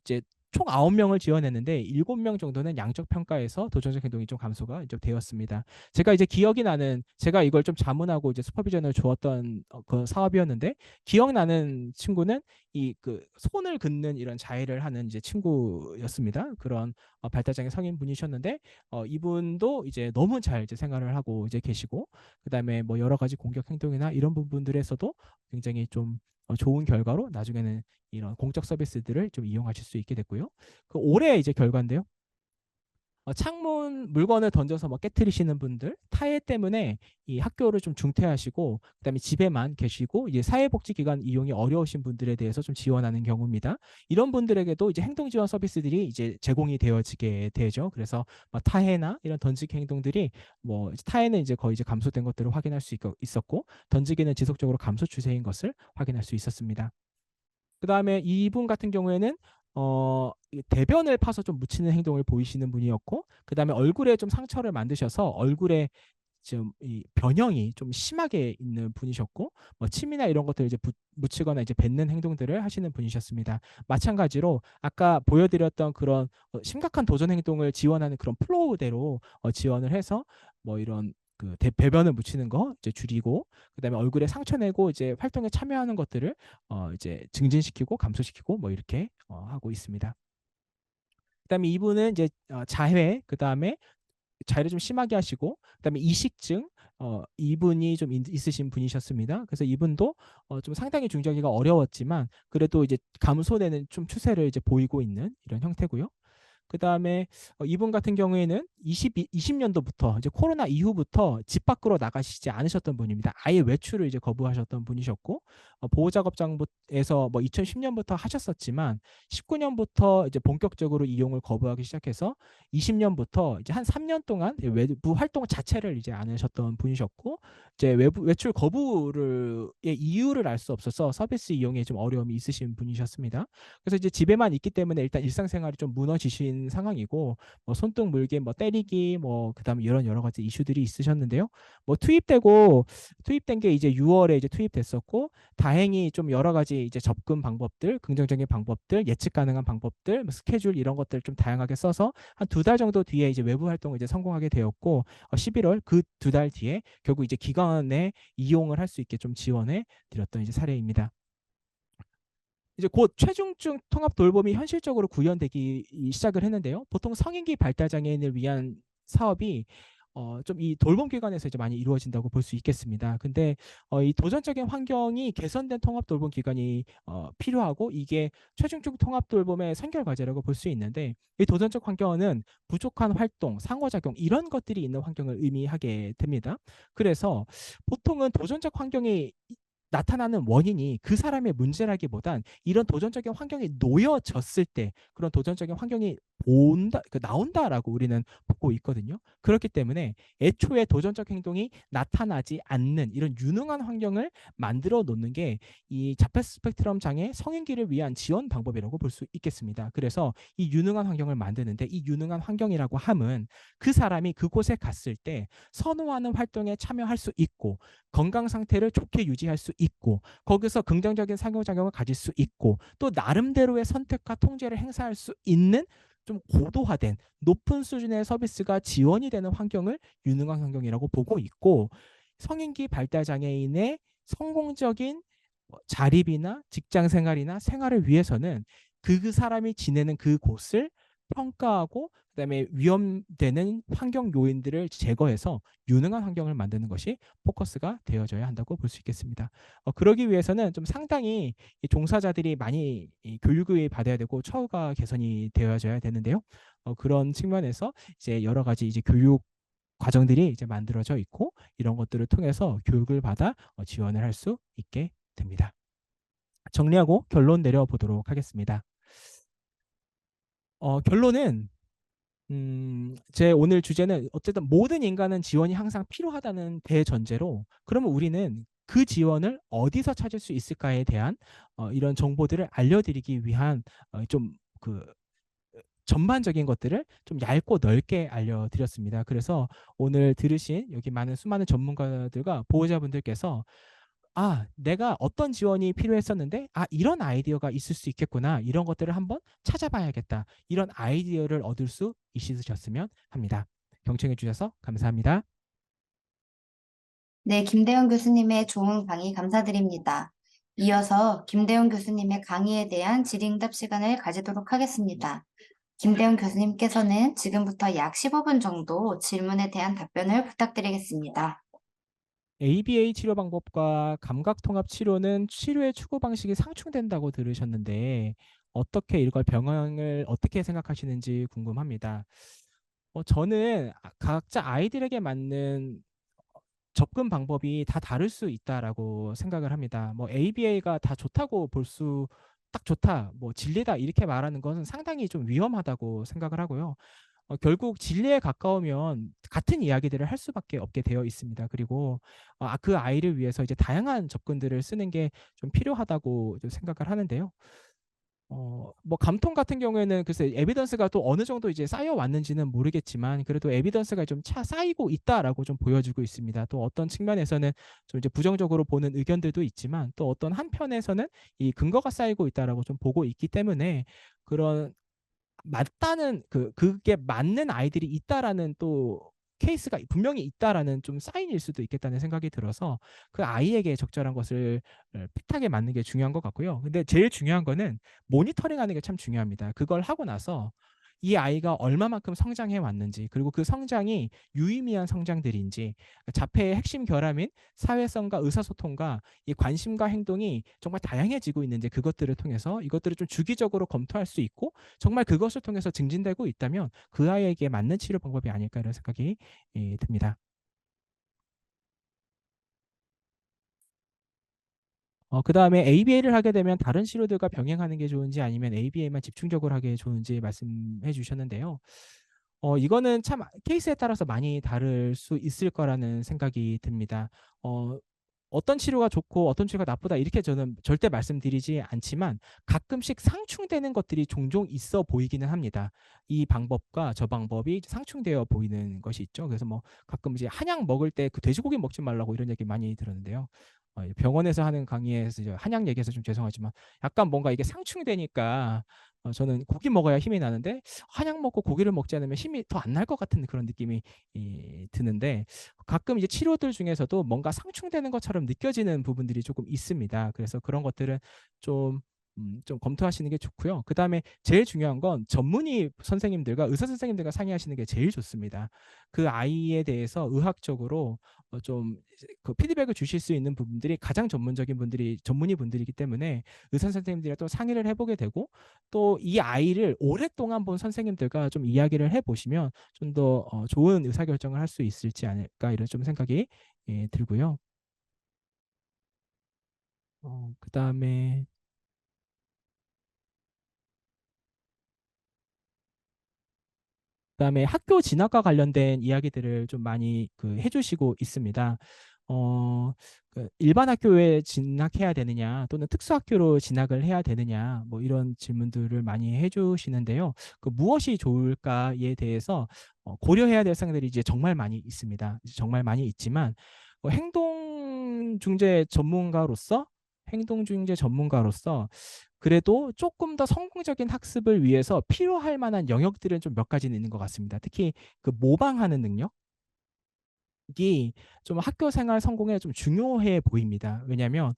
이제 총 9명을 지원했는데 7명 정도는 양적 평가에서 도전적 행동이 좀 감소가 이제 되었습니다. 제가 이제 기억이 나는 제가 이걸 좀 자문하고 이제 슈퍼비전을 주었던 그 사업이었는데 기억나는 친구는 이 그 손을 긋는 이런 자해를 하는 이제 친구였습니다. 그런 발달장애 성인분이셨는데 이분도 이제 너무 잘 이제 생활을 하고 이제 계시고 그다음에 뭐 여러 가지 공격 행동이나 이런 부분들에서도 굉장히 좀 좋은 결과로 나중에는 이런 공적 서비스들을 좀 이용하실 수 있게 됐고요. 그 올해 이제 결과인데요. 창문 물건을 던져서 뭐 깨트리시는 분들, 타해 때문에 이 학교를 좀 중퇴하시고 그다음에 집에만 계시고 이제 사회복지기관 이용이 어려우신 분들에 대해서 좀 지원하는 경우입니다. 이런 분들에게도 이제 행동 지원 서비스들이 이제 제공이 되어지게 되죠. 그래서 뭐 타해나 이런 던지기 행동들이 뭐 타해는 이제 거의 이제 감소된 것들을 확인할 수 있었고 던지기는 지속적으로 감소 추세인 것을 확인할 수 있었습니다. 그다음에 이분 같은 경우에는 대변을 파서 좀 묻히는 행동을 보이시는 분이었고 그다음에 얼굴에 좀 상처를 만드셔서 얼굴에 좀 이 변형이 좀 심하게 있는 분이셨고 뭐 침이나 이런 것들을 이제 묻히거나 이제 뱉는 행동들을 하시는 분이셨습니다. 마찬가지로 아까 보여드렸던 그런 심각한 도전 행동을 지원하는 그런 플로우대로 지원을 해서 뭐 이런 그 배변을 묻히는 거 이제 줄이고 그다음에 얼굴에 상처 내고 이제 활동에 참여하는 것들을 이제 증진시키고 감소시키고 뭐 이렇게 하고 있습니다. 그다음에 이분은 이제 자해 그다음에 자해를 좀 심하게 하시고 그다음에 이식증 이분이 좀 있으신 분이셨습니다. 그래서 이분도 좀 상당히 중재하기가 어려웠지만 그래도 이제 감소되는 좀 추세를 이제 보이고 있는 이런 형태고요. 그다음에 이분 같은 경우에는 20년도부터 이제 코로나 이후부터 집 밖으로 나가시지 않으셨던 분입니다. 아예 외출을 이제 거부하셨던 분이셨고 보호작업장에서 뭐 2010년부터 하셨었지만 19년부터 이제 본격적으로 이용을 거부하기 시작해서 20년부터 이제 한 3년 동안 외부 활동 자체를 이제 안 하셨던 분이셨고 이제 외출 거부를 이유를 알 수 없어서 서비스 이용에 좀 어려움이 있으신 분이셨습니다. 그래서 이제 집에만 있기 때문에 일단 일상생활이 좀 무너지신 상황이고 뭐 손등 물기, 뭐 때리기, 뭐 그다음에 이런 여러 가지 이슈들이 있으셨는데요. 뭐 투입된 게 이제 6월에 이제 투입됐었고 다행히 좀 여러 가지 이제 접근 방법들, 긍정적인 방법들, 예측 가능한 방법들, 뭐 스케줄 이런 것들 좀 다양하게 써서 한 2달 정도 뒤에 이제 외부 활동을 이제 성공하게 되었고 11월 그 2달 뒤에 결국 이제 기관에 이용을 할 수 있게 좀 지원해 드렸던 이제 사례입니다. 이제 곧 최중증 통합 돌봄이 현실적으로 구현되기 시작을 했는데요. 보통 성인기 발달 장애인을 위한 사업이 좀 이 돌봄 기관에서 이제 많이 이루어진다고 볼 수 있겠습니다. 근데 이 도전적인 환경이 개선된 통합 돌봄 기관이 필요하고 이게 최중증 통합 돌봄의 선결 과제라고 볼 수 있는데 이 도전적 환경은 부족한 활동, 상호작용 이런 것들이 있는 환경을 의미하게 됩니다. 그래서 보통은 도전적 환경이 나타나는 원인이 그 사람의 문제라기보단 이런 도전적인 환경에 놓여졌을 때 그런 도전적인 환경이 나온다라고 우리는 보고 있거든요. 그렇기 때문에 애초에 도전적 행동이 나타나지 않는 이런 유능한 환경을 만들어 놓는 게 이 자폐 스펙트럼 장애 성인기를 위한 지원 방법이라고 볼 수 있겠습니다. 그래서 이 유능한 환경을 만드는데 이 유능한 환경이라고 함은 그 사람이 그곳에 갔을 때 선호하는 활동에 참여할 수 있고 건강 상태를 좋게 유지할 수 있고 거기서 긍정적인 상호작용을 가질 수 있고 또 나름대로의 선택과 통제를 행사할 수 있는 좀 고도화된 높은 수준의 서비스가 지원이 되는 환경을 유능한 환경이라고 보고 있고 성인기 발달 장애인의 성공적인 자립이나 직장 생활이나 생활을 위해서는 그 사람이 지내는 그곳을 평가하고 그다음에 위험되는 환경 요인들을 제거해서 유능한 환경을 만드는 것이 포커스가 되어져야 한다고 볼 수 있겠습니다. 그러기 위해서는 좀 상당히 이 종사자들이 많이 이 교육을 받아야 되고 처우가 개선이 되어져야 되는데요. 그런 측면에서 이제 여러 가지 이제 교육 과정들이 이제 만들어져 있고 이런 것들을 통해서 교육을 받아 지원을 할 수 있게 됩니다. 정리하고 결론 내려보도록 하겠습니다. 결론은 제 오늘 주제는 어쨌든 모든 인간은 지원이 항상 필요하다는 대전제로 그러면 우리는 그 지원을 어디서 찾을 수 있을까에 대한 이런 정보들을 알려드리기 위한 좀그 전반적인 것들을 좀 얇고 넓게 알려드렸습니다. 그래서 오늘 들으신 여기 많은 수많은 전문가들과 보호자분들께서 내가 어떤 지원이 필요했었는데 이런 아이디어가 있을 수 있겠구나. 이런 것들을 한번 찾아봐야겠다. 이런 아이디어를 얻을 수 있으셨으면 합니다. 경청해 주셔서 감사합니다. 네, 김대현 교수님의 좋은 강의 감사드립니다. 이어서 김대현 교수님의 강의에 대한 질의응답 시간을 가지도록 하겠습니다. 김대현 교수님께서는 지금부터 약 15분 정도 질문에 대한 답변을 부탁드리겠습니다. ABA 치료 방법과 감각 통합 치료는 치료의 추구 방식이 상충된다고 들으셨는데 어떻게 이걸 병행을 어떻게 생각하시는지 궁금합니다. 저는 각자 아이들에게 맞는 접근 방법이 다 다를 수 있다라고 생각을 합니다. 뭐 ABA가 다 좋다고 볼 수 딱 좋다, 뭐 진리다 이렇게 말하는 것은 상당히 좀 위험하다고 생각을 하고요. 결국 진리에 가까우면 같은 이야기들을 할 수밖에 없게 되어 있습니다. 그리고 그 아이를 위해서 이제 다양한 접근들을 쓰는 게 좀 필요하다고 좀 생각을 하는데요. 뭐 감통 같은 경우에는 글쎄 에비던스가 또 어느 정도 이제 쌓여 왔는지는 모르겠지만 그래도 에비던스가 좀 쌓이고 있다라고 좀 보여주고 있습니다. 또 어떤 측면에서는 좀 이제 부정적으로 보는 의견들도 있지만 또 어떤 한편에서는 이 근거가 쌓이고 있다라고 좀 보고 있기 때문에 그런 맞다는 그게 맞는 아이들이 있다라는 또 케이스가 분명히 있다라는 좀 사인일 수도 있겠다는 생각이 들어서 그 아이에게 적절한 것을 핏하게 맞는 게 중요한 것 같고요. 근데 제일 중요한 거는 모니터링하는 게 참 중요합니다. 그걸 하고 나서 이 아이가 얼마만큼 성장해 왔는지 그리고 그 성장이 유의미한 성장들인지 자폐의 핵심 결함인 사회성과 의사소통과 이 관심과 행동이 정말 다양해지고 있는지 그것들을 통해서 이것들을 좀 주기적으로 검토할 수 있고 정말 그것을 통해서 증진되고 있다면 그 아이에게 맞는 치료 방법이 아닐까 이런 생각이 듭니다. 그다음에 ABA를 하게 되면 다른 치료들과 병행하는 게 좋은지 아니면 ABA만 집중적으로 하게 좋은지 말씀해 주셨는데요. 이거는 참 케이스에 따라서 많이 다를 수 있을 거라는 생각이 듭니다. 어 어떤 치료가 좋고 어떤 치료가 나쁘다 이렇게 저는 절대 말씀드리지 않지만 가끔씩 상충되는 것들이 종종 있어 보이기는 합니다. 이 방법과 저 방법이 상충되어 보이는 것이 있죠. 그래서 뭐 가끔 이제 한약 먹을 때 그 돼지고기 먹지 말라고 이런 얘기 많이 들었는데요. 병원에서 하는 강의에서 이제 한약 얘기해서 좀 죄송하지만 약간 뭔가 이게 상충되니까 저는 고기 먹어야 힘이 나는데 한약 먹고 고기를 먹지 않으면 힘이 더 안 날 것 같은 그런 느낌이 드는데 가끔 이제 치료들 중에서도 뭔가 상충되는 것처럼 느껴지는 부분들이 조금 있습니다. 그래서 그런 것들은 좀 좀 검토하시는 게 좋고요. 그다음에 제일 중요한 건 전문의 선생님들과 의사 선생님들과 상의하시는 게 제일 좋습니다. 그 아이에 대해서 의학적으로 좀 이제 그 피드백을 주실 수 있는 부분들이 가장 전문적인 분들이 전문의 분들이기 때문에 의사 선생님들이랑 또 상의를 해 보게 되고 또 이 아이를 오랫동안 본 선생님들과 좀 이야기를 해 보시면 좀 더 좋은 의사결정을 할 수 있을지 않을까 이런 좀 생각이 들고요. 그다음에 학교 진학과 관련된 이야기들을 좀 많이 해 주시고 있습니다. 어 일반 학교에 진학해야 되느냐 또는 특수학교로 진학을 해야 되느냐 뭐 이런 질문들을 많이 해 주시는데요. 무엇이 좋을까에 대해서 고려해야 될 사항들이 이제 정말 많이 있습니다. 정말 많이 있지만 행동중재 전문가로서 그래도 조금 더 성공적인 학습을 위해서 필요할 만한 영역들은 좀 몇 가지는 있는 것 같습니다. 특히 모방하는 능력이 좀 학교 생활 성공에 좀 중요해 보입니다. 왜냐하면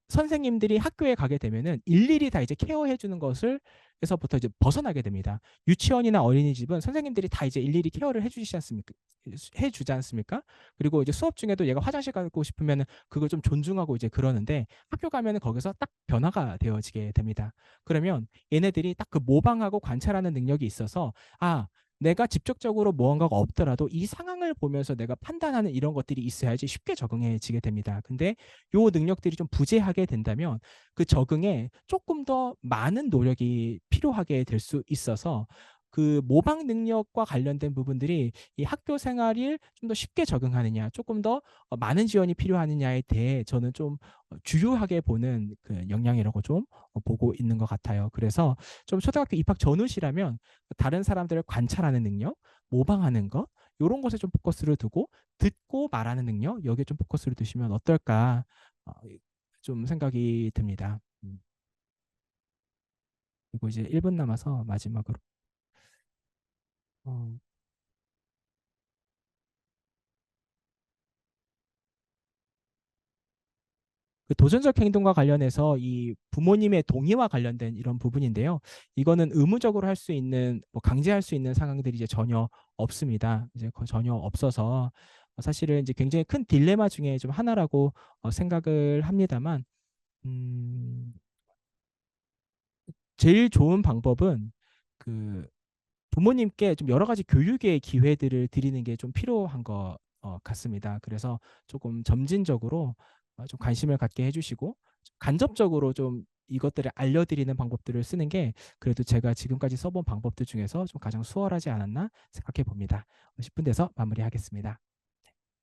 선생님들이 학교에 가게 되면은 일일이 다 이제 케어해 주는 것을 에서부터 이제 벗어나게 됩니다. 유치원이나 어린이집은 선생님들이 다 이제 일일이 케어를 해 주지 않습니까? 그리고 이제 수업 중에도 얘가 화장실 가고 싶으면은 그걸 좀 존중하고 이제 그러는데 학교 가면은 거기서 딱 변화가 되어지게 됩니다. 그러면 얘네들이 딱 그 모방하고 관찰하는 능력이 있어서 내가 직접적으로 무언가가 없더라도 이 상황을 보면서 내가 판단하는 이런 것들이 있어야지 쉽게 적응해지게 됩니다. 근데 요 능력들이 좀 부재하게 된다면 그 적응에 조금 더 많은 노력이 필요하게 될 수 있어서 그 모방 능력과 관련된 부분들이 이 학교 생활을 좀 더 쉽게 적응하느냐, 조금 더 많은 지원이 필요하느냐에 대해 저는 좀 주요하게 보는 그 영향이라고 좀 보고 있는 것 같아요. 그래서 좀 초등학교 입학 전후시라면 다른 사람들을 관찰하는 능력, 모방하는 것, 요런 것에 좀 포커스를 두고 듣고 말하는 능력, 여기에 좀 포커스를 두시면 어떨까 어, 좀 생각이 듭니다. 그리고 이제 1분 남아서 마지막으로 어, 그 도전적 행동과 관련해서 이 부모님의 동의와 관련된 이런 부분인데요. 이거는 의무적으로 할 수 있는, 뭐 강제할 수 있는 상황들이 이제 전혀 없습니다. 이제 전혀 없어서 사실은 이제 굉장히 큰 딜레마 중에 좀 하나라고 생각을 합니다만, 음, 제일 좋은 방법은 그 부모님께 좀 여러 가지 교육의 기회들을 드리는 게 좀 필요한 것 같습니다. 그래서 조금 점진적으로 좀 관심을 갖게 해주시고 간접적으로 좀 이것들을 알려드리는 방법들을 쓰는 게 그래도 제가 지금까지 써본 방법들 중에서 좀 가장 수월하지 않았나 생각해 봅니다. 10분 돼서 마무리하겠습니다.